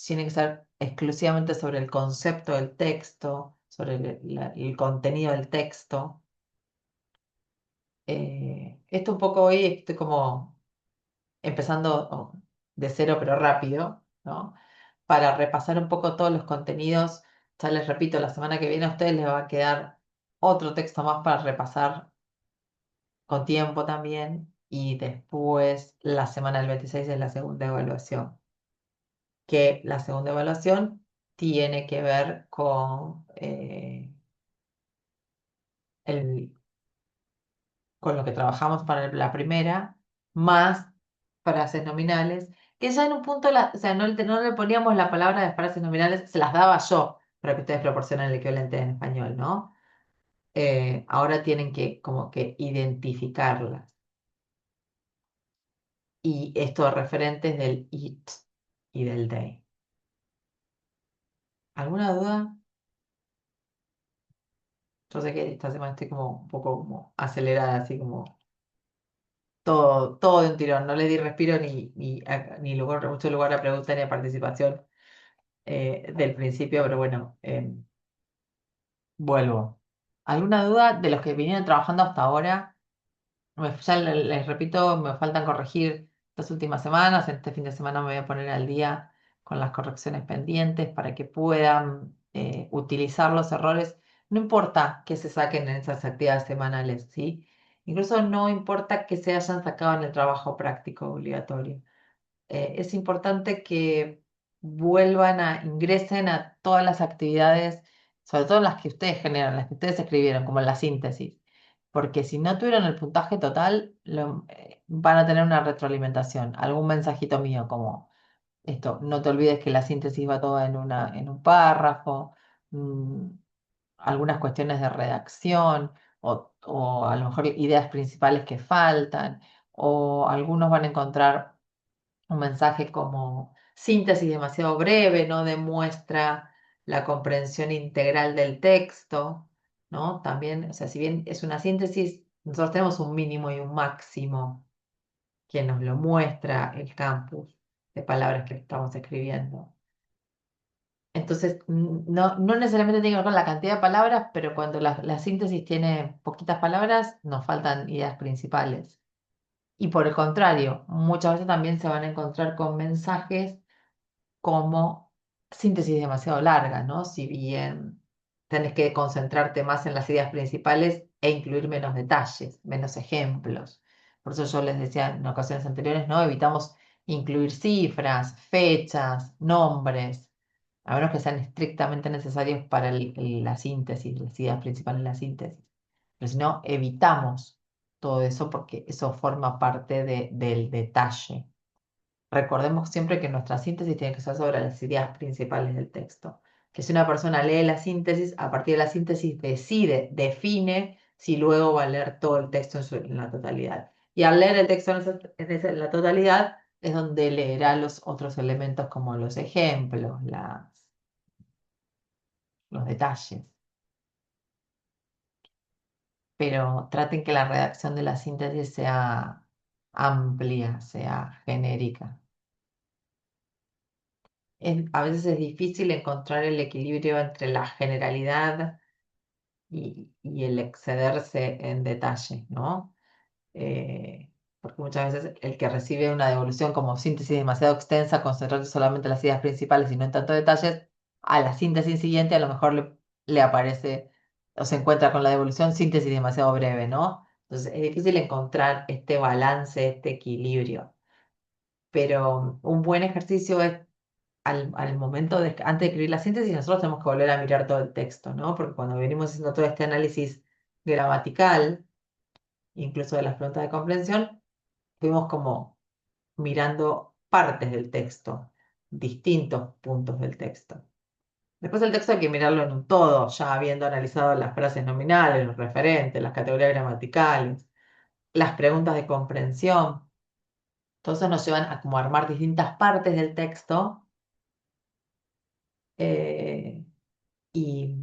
A: tiene que ser exclusivamente sobre el concepto del texto, sobre el contenido del texto. Esto un poco hoy estoy como empezando de cero pero rápido, ¿no? Para repasar un poco todos los contenidos. Ya les repito, la semana que viene a ustedes les va a quedar otro texto más para repasar con tiempo también. Y después, la semana del 26 es la segunda evaluación, que la segunda evaluación tiene que ver el, con lo que trabajamos para la primera, más frases nominales, que ya en un punto, o sea, no le poníamos la palabra de frases nominales, se las daba yo para que ustedes proporcionen el equivalente en español, ¿no? Ahora tienen que como que identificarlas. Y estos referentes del it y del they. ¿Alguna duda? Yo sé que esta semana estoy como un poco como acelerada, así como todo de un tirón. No le di respiro mucho lugar a pregunta ni a participación del principio, pero bueno, vuelvo. ¿Alguna duda de los que vinieron trabajando hasta ahora? Ya les repito, me faltan corregir las últimas semanas. Este fin de semana me voy a poner al día con las correcciones pendientes para que puedan utilizar los errores. No importa que se saquen en esas actividades semanales, ¿sí? Incluso no importa que se hayan sacado en el trabajo práctico obligatorio. Es importante que ingresen a todas las actividades, sobre todo las que ustedes generan, las que ustedes escribieron, como la síntesis, porque si no tuvieron el puntaje total, van a tener una retroalimentación, algún mensajito mío como esto, no te olvides que la síntesis va toda en un párrafo, mm, algunas cuestiones de redacción o a lo mejor ideas principales que faltan, o algunos van a encontrar un mensaje como síntesis demasiado breve, no demuestra la comprensión integral del texto, ¿no? También, o sea, si bien es una síntesis, nosotros tenemos un mínimo y un máximo que nos lo muestra el campus de palabras que estamos escribiendo. Entonces, no necesariamente tiene que ver con la cantidad de palabras, pero cuando la síntesis tiene poquitas palabras, nos faltan ideas principales. Y por el contrario, muchas veces también se van a encontrar con mensajes como síntesis demasiado larga, ¿no? Si bien tenés que concentrarte más en las ideas principales e incluir menos detalles, menos ejemplos. Por eso yo les decía en ocasiones anteriores, ¿no? Evitamos incluir cifras, fechas, nombres, a menos que sean estrictamente necesarios para la síntesis, las ideas principales de la síntesis. Pero si no, evitamos todo eso porque eso forma parte del detalle. Recordemos siempre que nuestra síntesis tiene que ser sobre las ideas principales del texto. Que si una persona lee la síntesis, a partir de la síntesis decide, define si luego va a leer todo el texto en la totalidad. Y al leer el texto en la totalidad es donde leerá los otros elementos como los ejemplos, los detalles. Pero traten que la redacción de la síntesis sea amplia, sea genérica. A veces es difícil encontrar el equilibrio entre la generalidad y el excederse en detalle, ¿no? Porque muchas veces el que recibe una devolución como síntesis demasiado extensa, concentrarse solamente en las ideas principales y no en tantos detalles, a la síntesis siguiente a lo mejor le aparece o se encuentra con la devolución síntesis demasiado breve, ¿no? Entonces es difícil encontrar este balance, este equilibrio. Pero un buen ejercicio es al momento antes de escribir la síntesis, nosotros tenemos que volver a mirar todo el texto, ¿no? Porque cuando venimos haciendo todo este análisis gramatical, incluso de las preguntas de comprensión, fuimos como mirando partes del texto, distintos puntos del texto. Después el texto hay que mirarlo en un todo, ya habiendo analizado las frases nominales, los referentes, las categorías gramaticales, las preguntas de comprensión. Todo eso nos llevan a como armar distintas partes del texto eh, y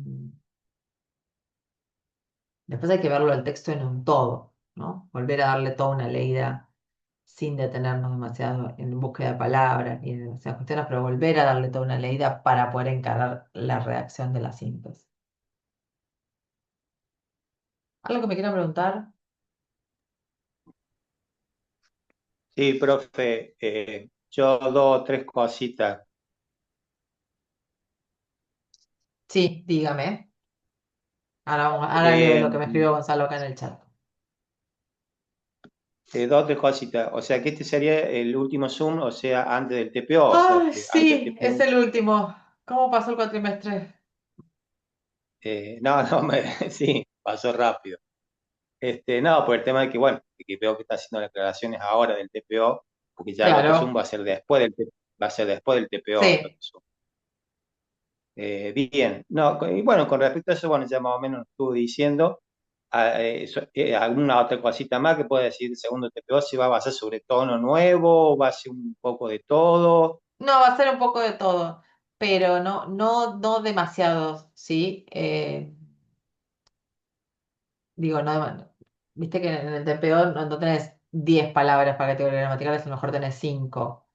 A: después hay que verlo el texto en un todo, ¿no? Volver a darle toda una leída sin detenernos demasiado en búsqueda de palabras y de demasiadas cuestiones, pero volver a darle toda una leída para poder encarar la redacción de la síntesis. ¿Algo que me quiera preguntar?
B: Sí, profe, yo dos o tres cositas.
A: Sí, dígame. Ahora leo
B: Eh,
A: lo que me escribió Gonzalo acá en el chat.
B: dos o tres cositas. O sea, que este sería el último Zoom, o sea, antes del TPO, o sea,
A: Ay,
B: que antes del
A: sí, es
B: TPO.
A: el último. ¿Cómo pasó el cuatrimestre?
B: No, no, sí, pasó rápido. No, por el tema de que, bueno, de que veo que está haciendo las declaraciones ahora del TPO, porque ya el otro Zoom
A: Claro,
B: va a ser después va a ser después del TPO, el otro
A: sí.
B: Zoom. Bien, no, y bueno, con respecto a eso, bueno, ya más o menos lo estuve diciendo. ¿Alguna otra cosita más que pueda decir el segundo TPO? ¿Si va a basar sobre tono nuevo? ¿Va a ser un poco de todo?
A: No, va a ser un poco de todo, pero no demasiado, ¿sí? Digo, viste que en el TPO no tenés 10 palabras para categorías gramaticales, a lo mejor tenés 5.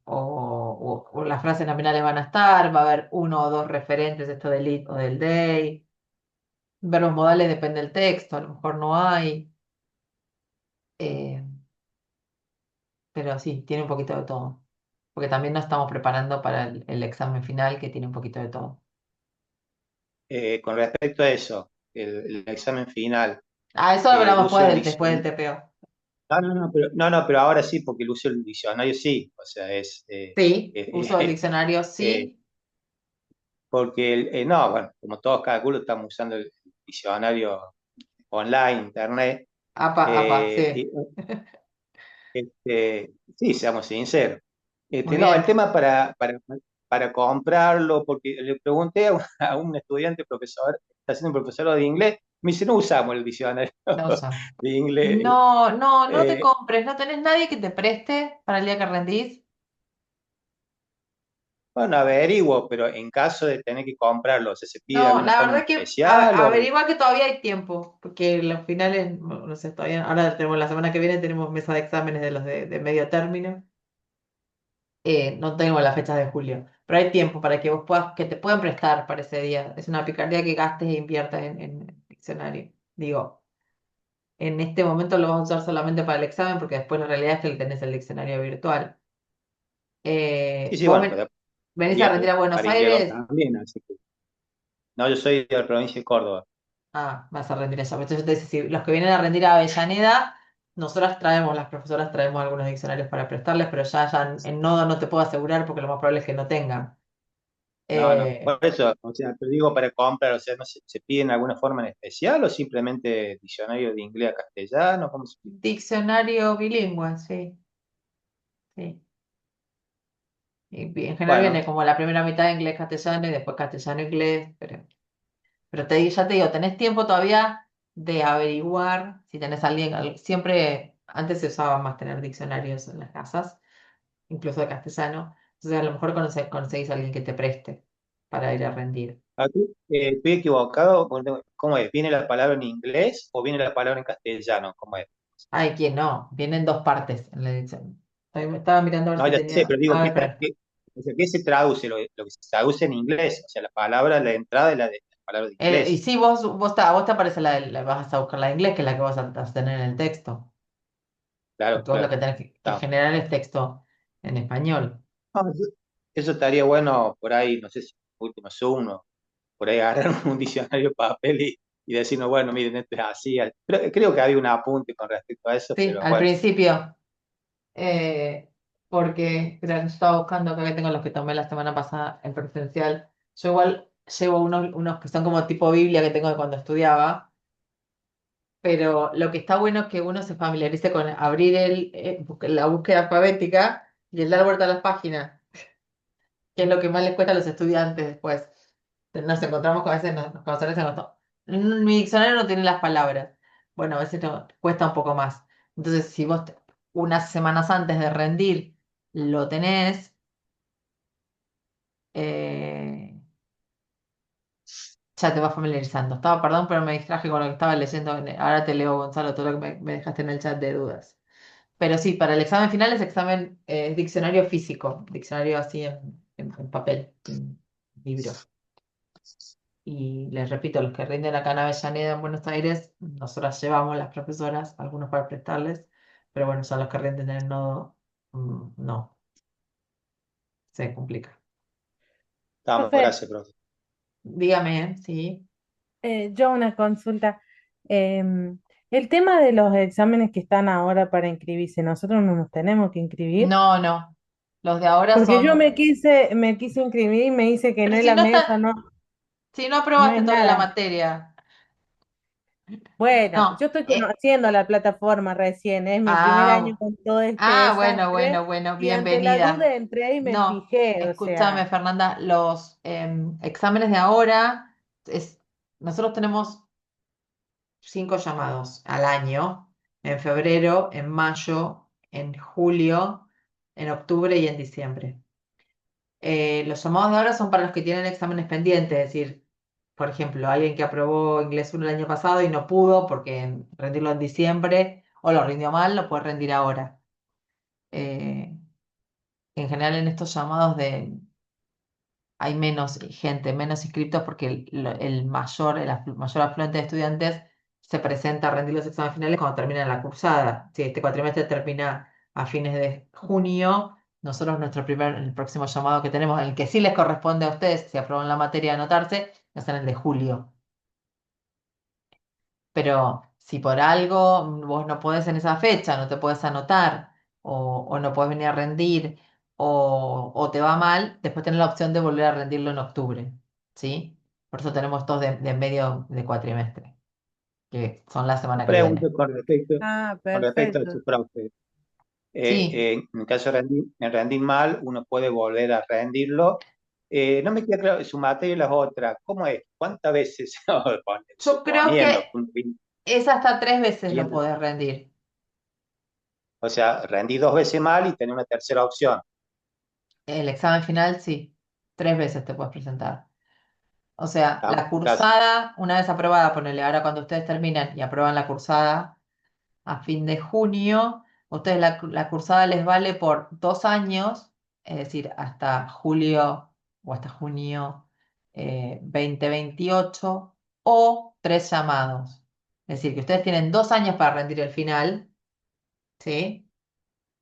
A: O las frases nominales van a estar, va a haber uno o dos referentes, esto del it o del they. Verbos modales depende del texto, a lo mejor no hay. eh, pero sí, tiene un poquito de todo. Porque también nos estamos preparando para el examen final que tiene un poquito de todo.
B: Con respecto a eso, el examen final,
A: Ah, eso lo
B: el
A: hablamos
B: uso del
A: después del
B: diccionario.
A: TPO.
B: No, pero ahora sí, porque el uso del diccionario sí, o sea,
A: Sí, uso del
B: eh,
A: diccionario,
B: eh,
A: sí.
B: porque, no, bueno, como todos calculo, estamos usando el diccionario online, internet.
A: Apa, apa, sí.
B: Sí, seamos sinceros.
A: Muy
B: No, el
A: bien,
B: tema para comprarlo, porque le pregunté a a un estudiante profesor, está haciendo un profesor de inglés, me dice, no usamos el diccionario
A: la usa.
B: de inglés.
A: No, no, no te
B: Eh,
A: compres, no tenés nadie que te preste para el día que rendís.
B: bueno, averiguo, pero en caso de tener que comprarlo, o sea, ¿se pide de
A: No,
B: alguna
A: la
B: forma en
A: verdad que
B: especial o
A: averigua que todavía hay tiempo, porque los finales, no, no sé, todavía, ahora tenemos la semana que viene, tenemos mesa de exámenes de los de medio término. No tengo la fecha de julio, pero hay tiempo para que vos puedas, que te puedan prestar para ese día. Es una picardía que gastes e inviertas en diccionario. Digo, en este momento lo vas a usar solamente para el examen, porque después la realidad es que tenés el diccionario virtual.
B: sí, sí,
A: Vos
B: bueno, pero
A: venís a
B: sería
A: rendir a Buenos
B: para enviarlo
A: Aires.
B: también, así que, no, yo soy de la provincia de Córdoba.
A: Ah, vas a rendir allá. Entonces yo te decía, si los que vienen a rendir a Avellaneda, nosotras traemos, las profesoras traemos algunos diccionarios para prestarles, pero ya en Nodo no te puedo asegurar porque lo más probable es que no tengan.
B: No, no,
A: Eh,
B: por eso, o sea, te digo para comprar, o sea, no sé, ¿se piden alguna forma en especial o simplemente diccionario de inglés a castellano? ¿Cómo se pide?
A: Diccionario bilingüe, sí, sí. Y en general viene
B: Bueno,
A: como la primera mitad inglés-castellano y después castellano-inglés, pero ya te digo, tenés tiempo todavía de averiguar si tenés alguien, siempre, antes se usaba más tener diccionarios en las casas, incluso de castellano, entonces a lo mejor conseguís a alguien que te preste para ir a rendir.
B: aquí estoy equivocado. ¿Cómo es? ¿Viene la palabra en inglés o viene la palabra en castellano? ¿Cómo es?
A: Ay, ¿quién no? Vienen dos partes en la edición. Estaba mirando a ver
B: No,
A: si
B: ya sé,
A: tenía.
B: pero digo,
A: A ver, espera.
B: o sea, ¿qué se traduce? Lo que se traduce en inglés, o sea, la palabra, la entrada y la palabra de
A: Y
B: inglés.
A: sí, vos te aparece vas a buscar la de inglés, que es la que vas a tener en el texto.
B: Claro,
A: Porque vos lo
B: claro.
A: que tenés que
B: Está.
A: generar es texto en español.
B: No, eso estaría bueno por ahí, no sé si último Zoom, o por ahí agarrar un diccionario de papel y decirnos, bueno, miren, esto es así. Creo que había un apunte con respecto a eso,
A: Sí,
B: pero
A: al
B: bueno,
A: principio. Porque espera, yo estaba buscando acá que tengo los que tomé la semana pasada en presencial. Yo igual llevo unos que son como tipo Biblia que tengo de cuando estudiaba, pero lo que está bueno es que uno se familiarice con abrir la búsqueda alfabética y el dar vuelta a las páginas, que es lo que más les cuesta a los estudiantes después. Nos encontramos con a veces, los profesores se encontramos, mi diccionario no tiene las palabras. Bueno, a veces cuesta un poco más. Entonces, si vos unas semanas antes de rendir lo tenés, eh, ya te vas familiarizando. Perdón, pero me distraje con lo que estaba leyendo. Ahora te leo, Gonzalo, todo lo que me dejaste en el chat de dudas. Pero sí, para el examen final es examen, diccionario físico, diccionario así en papel, en libro. Y les repito, los que rinden acá en Avellaneda, en Buenos Aires, nosotras llevamos las profesoras, algunos para prestarles, pero bueno, son los que rinden en el nodo, no, se complica.
B: estamos,
C: Profe,
B: gracias, profe.
A: Dígame, sí.
C: yo una consulta. Em, el tema de los exámenes que están ahora para inscribirse, nosotros no nos tenemos que inscribir,
A: No, no. Los de ahora
C: porque yo
A: son.
C: me quise inscribir y me dice que
A: Pero
C: no es
A: si
C: la
A: no
C: mesa,
A: está, si no
C: no
A: aprobaste
C: es
A: todavía la
C: nada.
A: materia.
C: Bueno,
A: No.
C: yo estoy conociendo la plataforma recién, es mi primer año
A: Ah,
C: con todo este
A: bueno,
C: desastre
A: bueno, bueno,
C: y ante la
A: bienvenida.
C: duda entré y me
A: No,
C: fijé, o
A: escúchame,
C: sea,
A: Fernanda, los exámenes de ahora, nosotros tenemos 5 llamados al año, en febrero, en mayo, en julio, en octubre y en diciembre. Los llamados de ahora son para los que tienen exámenes pendientes, es decir, por ejemplo, alguien que aprobó inglés 1 el año pasado y no pudo porque rendirlo en diciembre o lo rindió mal, lo puede rendir ahora. Eh, en general en estos llamados hay menos gente, menos inscriptos porque el mayor afluente de estudiantes se presenta a rendir los exámenes finales cuando termina la cursada. Si este cuatrimestre termina a fines de junio, nosotros el próximo llamado que tenemos, el que sí les corresponde a ustedes, si aprueban la materia, anotarse, es en el de julio. Pero si por algo vos no podés en esa fecha, no te podés anotar, o no podés venir a rendir, o te va mal, después tenés la opción de volver a rendirlo en octubre, ¿sí? Por eso tenemos estos de medio de cuatrimestre, que son la semana que
B: Pregunto
A: viene.
C: ah,
B: con respecto a
C: perfecto.
B: su profe.
A: Sí,
B: En el caso de rendir mal, uno puede volver a rendirlo. No me queda claro, su materia y las otras, ¿cómo es? ¿Cuántas veces?
A: yo creo que
B: Suponiendo,
A: es hasta 3 veces lo
B: yendo-
A: podés rendir.
B: o sea, rendí 2 veces mal y tener una tercera opción.
A: El examen final, sí, 3 veces te puedes presentar. O sea, la
B: Casi.
A: cursada, una vez aprobada, ponele, ahora cuando ustedes terminan y aprueban la cursada a fin de junio, ustedes la cursada les vale por 2 años, es decir, hasta julio o hasta junio 2028, o 3 llamados. Es decir, que ustedes tienen 2 años para rendir el final, ¿sí?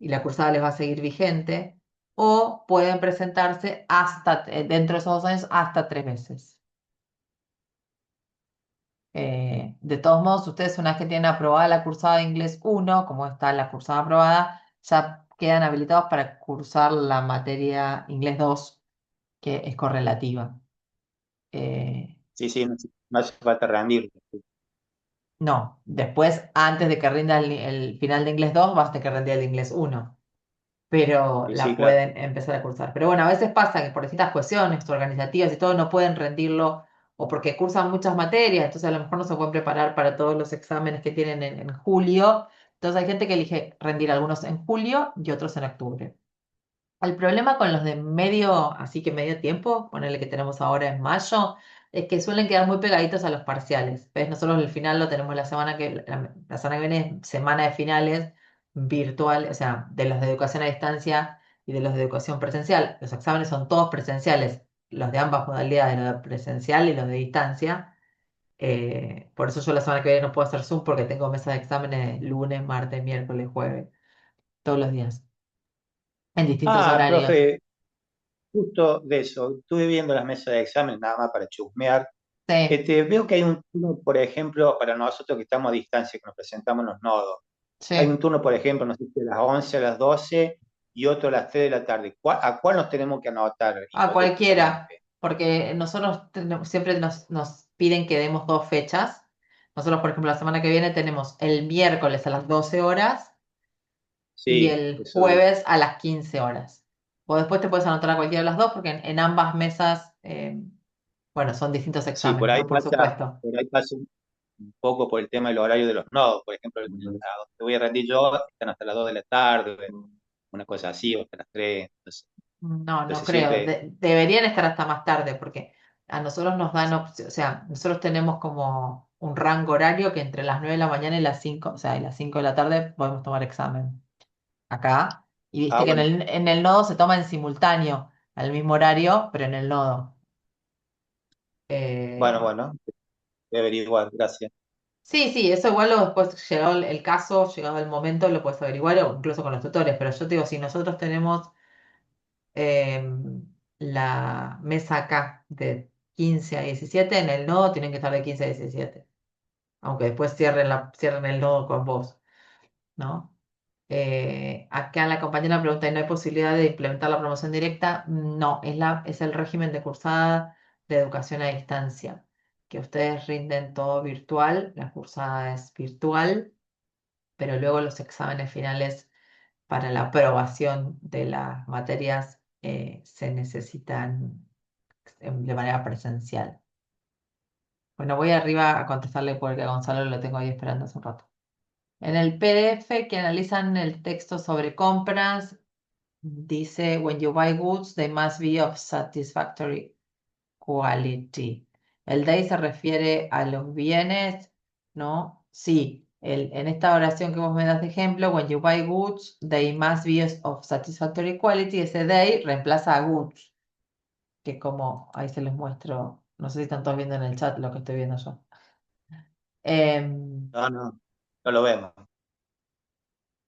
A: Y la cursada les va a seguir vigente, o pueden presentarse hasta, dentro de esos 2 años, hasta 3 veces. De todos modos, ustedes una vez que tienen aprobada la cursada de inglés 1, como está la cursada aprobada, ya quedan habilitados para cursar la materia inglés 2, que es correlativa. Eh,
B: Sí, sí, no hace falta rendir.
A: no, después, antes de que rinda el final de inglés 2, vas a tener que rendir el inglés 1, pero
B: Sí,
A: la
B: sí, claro.
A: pueden empezar a cursar. Pero bueno, a veces pasa que por distintas cuestiones organizativas y todo no pueden rendirlo o porque cursan muchas materias, entonces a lo mejor no se pueden preparar para todos los exámenes que tienen en julio. Entonces hay gente que elige rendir algunos en julio y otros en octubre. El problema con los de medio, así que medio tiempo, ponerle que tenemos ahora en mayo, es que suelen quedar muy pegaditos a los parciales. ¿Ves? Nosotros el final lo tenemos la semana que viene, es semana de finales virtual, o sea, de los de educación a distancia y de los de educación presencial. Los exámenes son todos presenciales, los de ambas modalidades, los de presencial y los de distancia. Por eso yo la semana que viene no puedo hacer Zoom porque tengo mesa de exámenes lunes, martes, miércoles, jueves, todos los días, en distintos
B: Ah,
A: horarios.
B: profe, justo de eso. Estuve viendo las mesas de examen nada más para chusmear.
A: Sí.
B: Veo que hay un turno, por ejemplo, para nosotros que estamos a distancia, que nos presentamos en los nodos. Hay un
A: Sí,
B: turno, por ejemplo, no sé si a las 11 a las 12 y otro a las 3 de la tarde. ¿A cuál nos tenemos que anotar
A: a cualquiera,
B: hipotéticamente?
A: porque nosotros siempre nos piden que demos 2 fechas. Nosotros, por ejemplo, la semana que viene tenemos el miércoles a las 12 horas y
B: Sí,
A: el
B: eso vi.
A: jueves a las 15 horas. O después te puedes anotar a cualquiera de las dos, porque en ambas mesas, bueno, son distintos
B: Sí,
A: exámenes, ¿no? Por supuesto.
B: por ahí pasa un poco por el tema del horario de los nodos. Por ejemplo, a donde voy a rendir yo, están hasta las 2 de la tarde, una cosa así, o hasta las 3.
A: No, no
B: Entonces
A: creo.
B: siempre,
A: Deberían estar hasta más tarde, porque a nosotros nos dan, o sea, nosotros tenemos como un rango horario que entre las 9 de la mañana y las 5, o sea, y las 5 de la tarde podemos tomar examen acá. Y viste que en
B: bueno,
A: el nodo se toma en simultáneo, al mismo horario, pero en el nodo.
B: bueno,
A: Eh,
B: bueno, voy a averiguar, gracias.
A: sí, sí, eso igual después, llegado el caso, llegado el momento, lo puedes averiguar, o incluso con los tutores, pero yo te digo, si nosotros tenemos la mesa acá de 15 a 17 en el nodo tienen que estar de 15 a 17, aunque después cierren el nodo con vos, ¿no? Acá la compañera pregunta, ¿y no hay posibilidad de implementar la promoción directa? No, es el régimen de cursada de educación a distancia, que ustedes rinden todo virtual, la cursada es virtual, pero luego los exámenes finales para la aprobación de las materias se necesitan de manera presencial. Bueno, voy arriba a contestarle porque a Gonzalo lo tengo ahí esperando hace un rato. En el PDF que analizan el texto sobre compras, dice, when you buy goods, they must be of satisfactory quality. El day se refiere a los bienes, ¿no? Sí, en esta oración que vos me das de ejemplo, when you buy goods, they must be of satisfactory quality, ese they reemplaza a goods, que como ahí se les muestro, no sé si están todos viendo en el chat lo que estoy viendo yo. Em,
B: No, no, no lo vemos.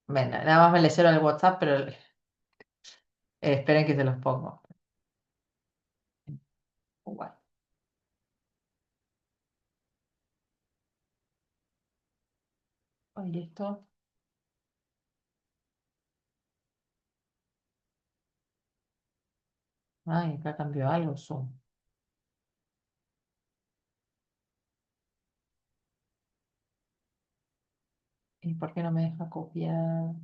A: bueno, nada más me leyeron el WhatsApp, pero esperen que se los pongo. Bueno, ahí listo. Ay, acá cambió algo, Zoom. ¿Y por qué no me deja copiar?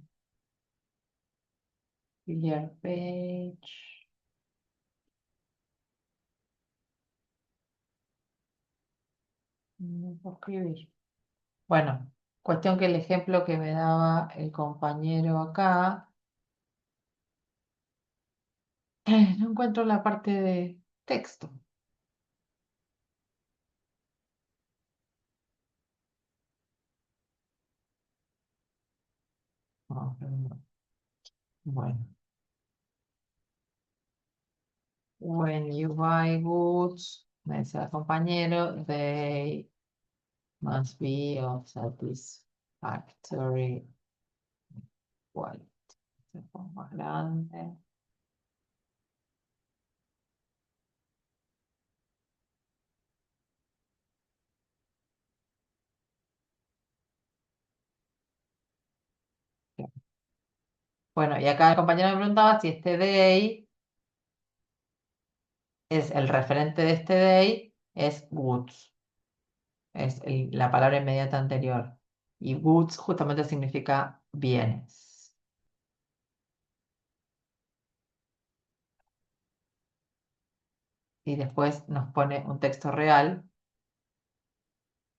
A: Clear page. No puedo escribir. Bueno, cuestión que el ejemplo que me daba el compañero acá, no encuentro la parte de texto. No, pero no. Bueno, when you buy goods, me decía el compañero, they must be of satisfactory quality. Se pone más grande. Bueno, y acá el compañero me preguntaba si este day es el referente de este day, es goods, es la palabra inmediata anterior. Y goods justamente significa bienes. Y después nos pone un texto real,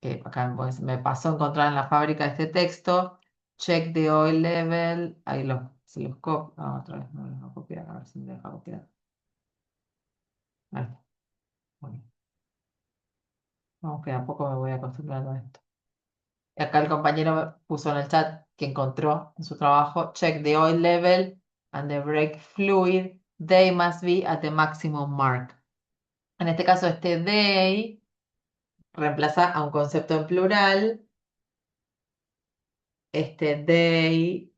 A: que acá pues, me pasó a encontrar en la fábrica este texto. Check the oil level. Ahí se los copio. No, otra vez no los voy a copiar, a ver si me deja copiar. Ahí está. Bueno, vamos que a poco me voy acostumbrando a esto. Y acá el compañero puso en el chat que encontró en su trabajo, check the oil level and the brake fluid. They must be at the maximum mark. En este caso, este they reemplaza a un concepto en plural. Este they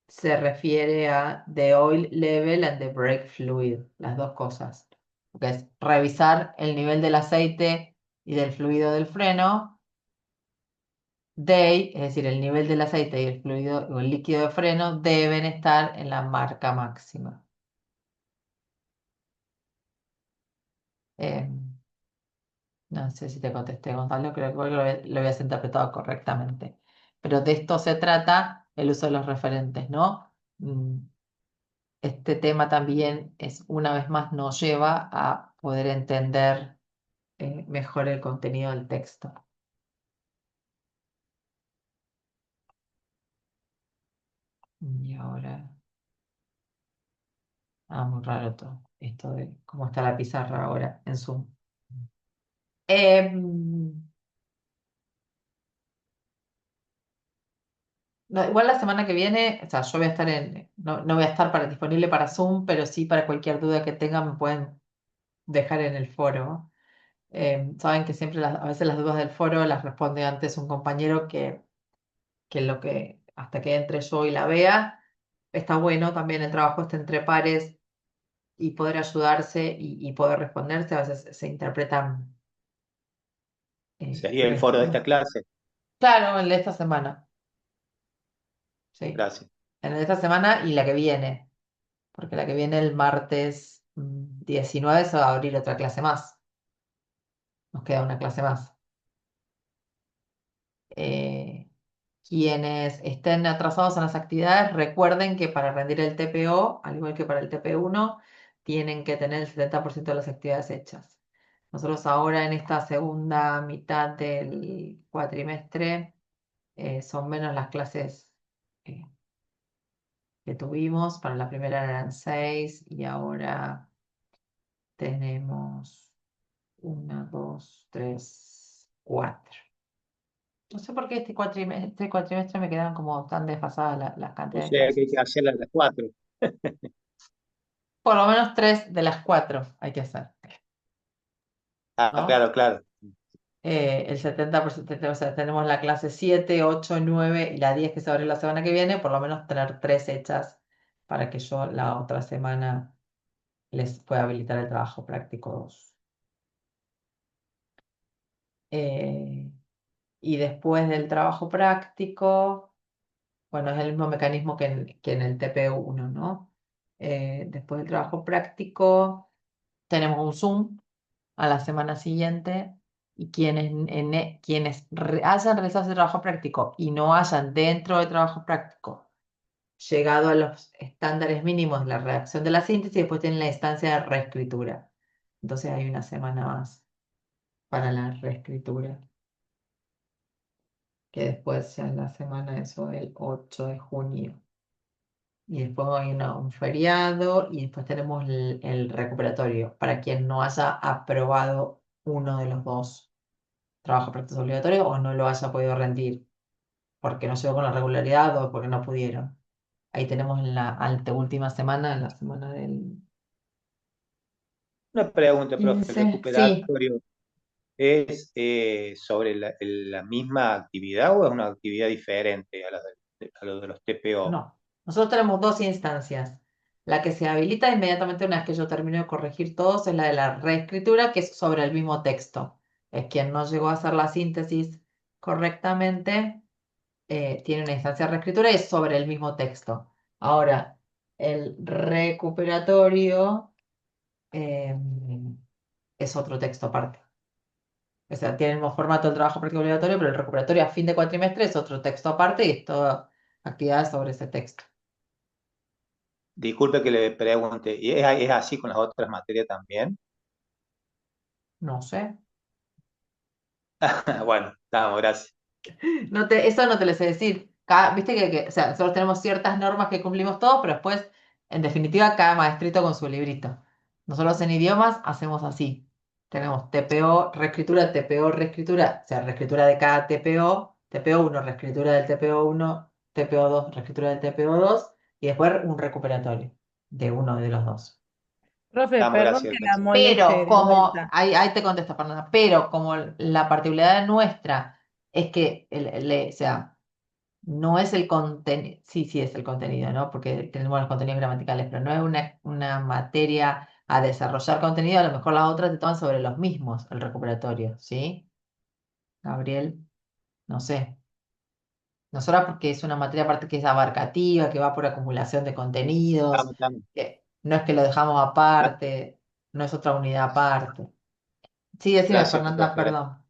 A: se refiere a the oil level and the brake fluid, las dos cosas. Porque es revisar el nivel del aceite y del fluido del freno. They, es decir, el nivel del aceite y el fluido o el líquido de freno deben estar en la marca máxima. Eh, no sé si te contesté, Gonzalo, creo que lo habías interpretado correctamente. Pero de esto se trata el uso de los referentes, ¿no? Este tema también es, una vez más, nos lleva a poder entender mejor el contenido del texto. Y ahora, muy raro todo esto de cómo está la pizarra ahora en Zoom. Em, no, igual la semana que viene, o sea, yo voy a estar no voy a estar disponible para Zoom, pero sí para cualquier duda que tengan me pueden dejar en el foro. Saben que siempre a veces las dudas del foro las responde antes un compañero que hasta que entre yo y la vea, está bueno también el trabajo este entre pares y poder ayudarse y poder responderse, a veces se interpretan
B: Sería el foro de esta clase.
A: claro, el de esta semana, sí,
B: Gracias.
A: en el de esta semana y la que viene, porque la que viene el martes 19 se va a abrir otra clase más, nos queda una clase más. Eh, Quienes estén atrasados en las actividades, recuerden que para rendir el TPO, al igual que para el TP1, tienen que tener el 70% de las actividades hechas. Nosotros ahora en esta segunda mitad del cuatrimestre son menos las clases eh, que tuvimos. Para la primera eran 6 y ahora tenemos una, dos, tres, cuatro. No sé por qué este cuatrimestre me quedan como tan desfasadas las
B: O
A: cantidades de
B: sea que hay que
A: clases.
B: hacerla a las 4.
A: Por lo menos 3 de las 4 hay que hacer,
B: Ah,
A: ¿no?
B: claro, claro.
A: El 70%, o sea, tenemos la clase 7, 8, 9 y la 10 que se abre la semana que viene, por lo menos tener 3 hechas para que yo la otra semana les pueda habilitar el trabajo práctico 2. Eh, y después del trabajo práctico, bueno, es el mismo mecanismo que en el TP1, ¿no? Después del trabajo práctico, tenemos un Zoom a la semana siguiente y quienes hayan realizado ese trabajo práctico y no hayan dentro del trabajo práctico llegado a los estándares mínimos de la redacción de la síntesis y después tienen la instancia de reescritura. Entonces hay una semana más para la reescritura, que después ya en la semana eso el 8 de junio. Y después hay un feriado y después tenemos el recuperatorio para quien no haya aprobado uno de los dos trabajos prácticos obligatorios o no lo haya podido rendir porque no llegó con la regularidad o porque no pudieron. Ahí tenemos en la anteúltima semana, en la semana del
B: Una pregunta, profe, ¿el
A: 15. Sí,
B: recuperatorio es sobre la misma actividad o es una actividad diferente a lo de los TPO?
A: no. Nosotros tenemos dos instancias. La que se habilita inmediatamente una vez que yo termino de corregir todos es la de la reescritura, que es sobre el mismo texto. Es quien no llegó a hacer la síntesis correctamente, tiene una instancia de reescritura y es sobre el mismo texto. Ahora, el recuperatorio eh, es otro texto aparte. O sea, tiene el mismo formato del trabajo práctico obligatorio, pero el recuperatorio a fin de cuatrimestre es otro texto aparte y es toda actividad sobre ese texto.
B: Disculpe que le pregunte, ¿y es así con las otras materias también?
A: No sé.
B: Bueno, estamos, gracias.
A: Eso no te lo sé decir. Viste o sea, nosotros tenemos ciertas normas que cumplimos todos, pero después, en definitiva, cada maestrito con su librito. Nosotros en idiomas hacemos así. Tenemos TPO, reescritura, o sea, reescritura de cada TPO, TPO1, reescritura del TPO1, TPO2, reescritura del TPO2, y después un recuperatorio de uno de los dos.
C: Profe,
B: Estamos,
C: perdón
B: gracias,
C: que la
B: gracias.
C: moleste
A: Pero
C: de
A: como,
C: vuelta.
A: ahí te contesto, Fernanda, pero como la particularidad nuestra es que, o sea, no es el contenido, sí, sí es el contenido, ¿no? Porque tenemos los contenidos gramaticales, pero no es una materia a desarrollar contenido, a lo mejor las otras te toman sobre los mismos, el recuperatorio, ¿sí? Gabriel, no sé. Nosotros porque es una materia aparte que es abarcativa, que va por acumulación de contenidos,
B: Estamos.
A: que no es que lo dejamos aparte, no es otra unidad aparte. Sí, decime,
B: Gracias,
A: Fernanda,
B: profe.
A: perdón.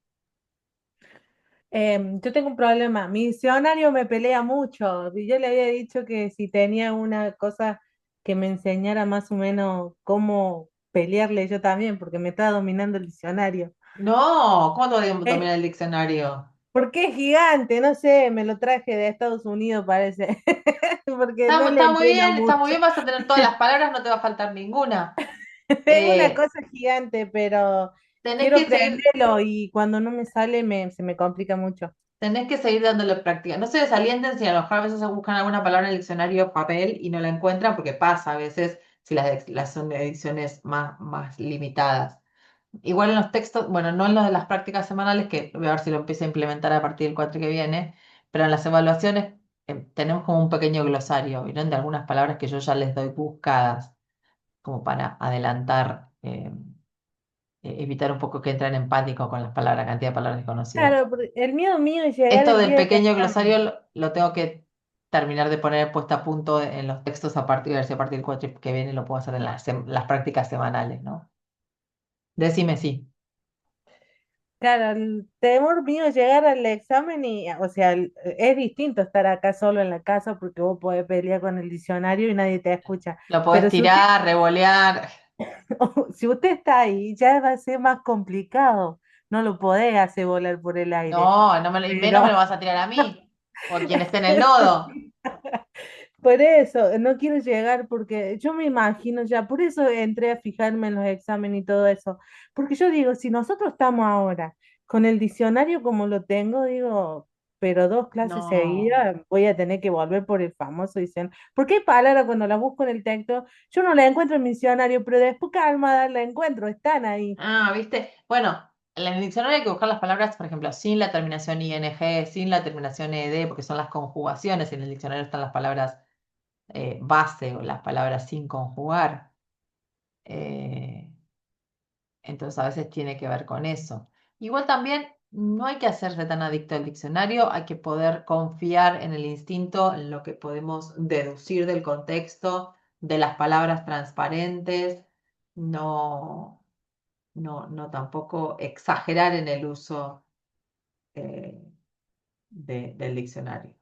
C: Yo tengo un problema. Mi diccionario me pelea mucho. Y yo le había dicho que si tenía una cosa que me enseñara más o menos cómo pelearle yo también, porque me está dominando el diccionario.
A: No, ¿cómo te voy a
C: Eh,
A: dominar el diccionario?
C: porque es gigante, no sé, me lo traje de Estados Unidos, parece. Porque no le entiendo
A: Está muy
C: mucho.
A: bien, vas a tener todas las palabras, no te va a faltar ninguna.
C: Es una
A: Eh,
C: cosa gigante, pero
A: tenés
C: quiero
A: que seguir,
C: aprenderlo y cuando no me sale se me complica mucho.
A: tenés que seguir dándole práctica. No se desalienten si a lo mejor a veces buscan alguna palabra en el diccionario papel y no la encuentran, porque pasa a veces si las son ediciones más limitadas. Igual en los textos, bueno, no en los de las prácticas semanales, que voy a ver si lo empiezo a implementar a partir del 4 que viene, pero en las evaluaciones tenemos como un pequeño glosario, ¿vieron? De algunas palabras que yo ya les doy buscadas, como para adelantar, evitar un poco que entren en pánico con las palabras, cantidad de palabras desconocidas.
C: Claro, porque el miedo mío es llegar
A: Esto
C: el
A: del
C: día del
A: pequeño glosario
C: examen.
A: lo tengo que terminar de poner puesta a punto en los textos a partir, a ver si a partir del 4 que viene lo puedo hacer en las prácticas semanales, ¿no? Decime sí.
C: Claro, el temor mío es llegar al examen y, o sea, es distinto estar acá solo en la casa porque vos podés pelear con el diccionario y nadie te escucha.
A: Lo podés
C: Pero
A: tirar, revolear.
C: si usted está ahí, ya va a ser más complicado. No lo podés hacer volar por el aire.
A: No, y menos me lo
C: Pero
A: vas a tirar a mí, o quien esté en el nodo.
C: por eso, no quiero llegar porque yo me imagino ya, por eso entré a fijarme en los exámenes y todo eso, porque yo digo, si nosotros estamos ahora con el diccionario como lo tengo, digo, pero dos clases
A: No.
C: seguidas voy a tener que volver por el famoso diccionario, porque hay palabras cuando las busco en el texto, yo no las encuentro en mi diccionario, pero después calma, las encuentro, están ahí.
A: Ah, ¿viste? Bueno, en el diccionario hay que buscar las palabras, por ejemplo, sin la terminación ing, sin la terminación ed, porque son las conjugaciones. En el diccionario están las palabras base o las palabras sin conjugar. Eh, entonces a veces tiene que ver con eso. Igual también no hay que hacerse tan adicto al diccionario, hay que poder confiar en el instinto, en lo que podemos deducir del contexto, de las palabras transparentes. No. No tampoco exagerar en el uso eh, del diccionario.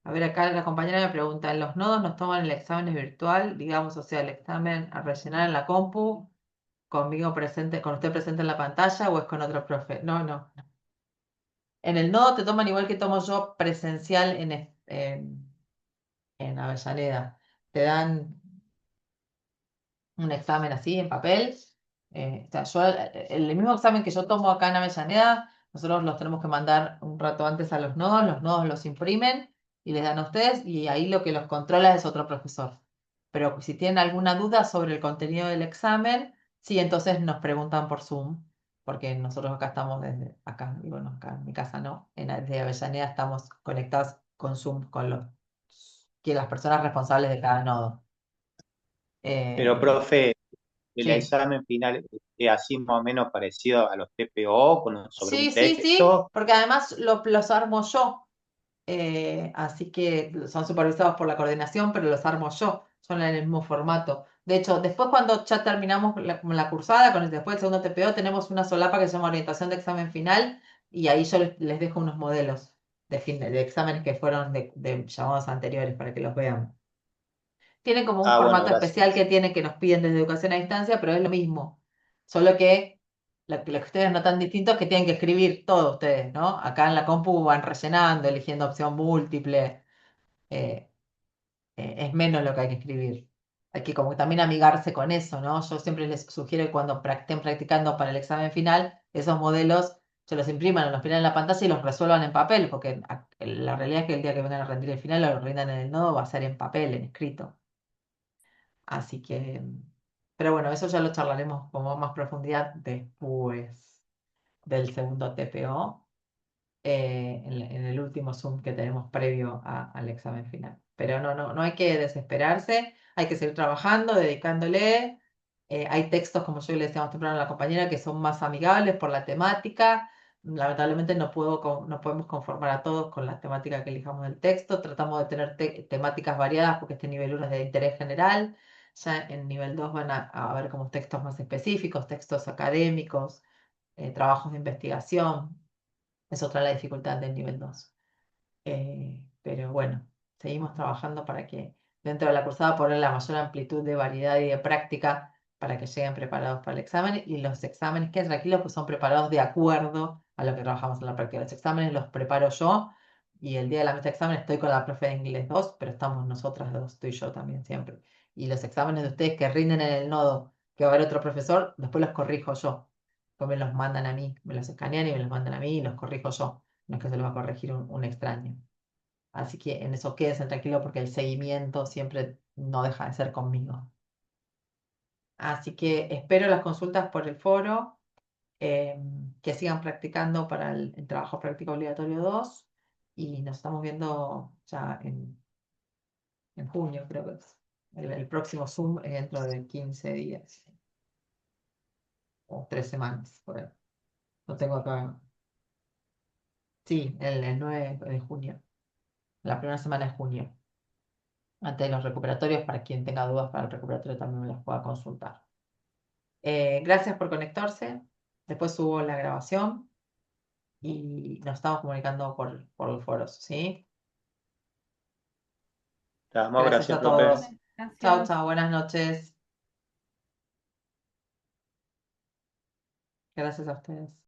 A: A ver, acá la compañera me pregunta, ¿en los nodos nos toman el examen virtual, digamos, o sea, el examen a rellenar en la compu, conmigo presente, con usted presente en la pantalla o es con otro profe? No, no. En el nodo te toman igual que tomo yo presencial en Avellaneda. Te dan un examen así en papel. O sea, el mismo examen que yo tomo acá en Avellaneda, nosotros los tenemos que mandar un rato antes a los nodos los imprimen y les dan a ustedes y ahí lo que los controla es otro profesor. Pero si tienen alguna duda sobre el contenido del examen, sí, entonces nos preguntan por Zoom, porque nosotros acá estamos desde acá, y bueno, acá en mi casa no, desde Avellaneda estamos conectados con Zoom, con las personas responsables de cada nodo.
B: Pero,
A: Eh,
B: profe, el
A: sí.
B: examen final es así más o menos parecido a los TPO, sobre un
A: Sí, sí, sí,
B: texto.
A: porque además los armo yo, así que son supervisados por la coordinación, pero los armo yo, son en el mismo formato. De hecho, después cuando ya terminamos la cursada, después del segundo TPO, tenemos una solapa que se llama orientación de examen final y ahí yo les dejo unos modelos de exámenes que fueron de llamados anteriores para que los vean. Tiene como un
B: Ah, bueno,
A: formato especial
B: gracias.
A: que nos piden desde educación a distancia, pero es lo mismo. Solo que lo que ustedes notan distinto es que tienen que escribir todo ustedes, ¿no? Acá en la compu van rellenando, eligiendo opción múltiple. eh, es menos lo que hay que escribir. Hay que como también amigarse con eso, ¿no? Yo siempre les sugiero que cuando estén practicando para el examen final, esos modelos se los impriman o los ponen en la pantalla y los resuelvan en papel, porque la realidad es que el día que vengan a rendir el final lo rindan en el nodo va a ser en papel, en escrito. Así que, pero bueno, eso ya lo charlaremos con más profundidad después del segundo TPO, en el último Zoom que tenemos previo al examen final. Pero no hay que desesperarse, hay que seguir trabajando, dedicándole. Hay textos, como yo le decía más temprano a la compañera, que son más amigables por la temática. Lamentablemente no podemos conformar a todos con la temática que elijamos del texto. Tratamos de tener temáticas variadas porque este nivel 1 es de interés general. Ya en nivel 2 van a haber como textos más específicos, textos académicos, trabajos de investigación. Es otra la dificultad del nivel 2. Pero bueno, seguimos trabajando para que dentro de la cursada poner la mayor amplitud de variedad y de práctica para que lleguen preparados para el examen y los exámenes, que tranquilos, pues son preparados de acuerdo a lo que trabajamos en la práctica. Los exámenes los preparo yo y el día de la mesa de examen estoy con la profe de inglés 2 pero estamos nosotras dos, tú y yo también siempre. Y los exámenes de ustedes que rinden en el nodo, que va a haber otro profesor, después los corrijo yo. Después me los mandan a mí, me los escanean y me los mandan a mí y los corrijo yo. No es que se los va a corregir un extraño. Así que en eso quédense tranquilo porque el seguimiento siempre no deja de ser conmigo. Así que espero las consultas por el foro, eh, que sigan practicando para el trabajo práctico obligatorio 2 y nos estamos viendo ya en junio, creo que es. El próximo Zoom es dentro de 15 días o 3 semanas, por ahí. Lo tengo acá. Sí, el 9 de junio, la primera semana de junio. Antes de los recuperatorios, para quien tenga dudas para el recuperatorio también me las pueda consultar. Gracias por conectarse. Después subo la grabación y nos estamos comunicando por los foros, ¿sí?
B: Muchas
A: Gracias
B: gracias,
A: a
B: profe.
A: todos.
C: Dale,
A: Chao,
C: gracias.
A: chao, buenas noches. Gracias a ustedes.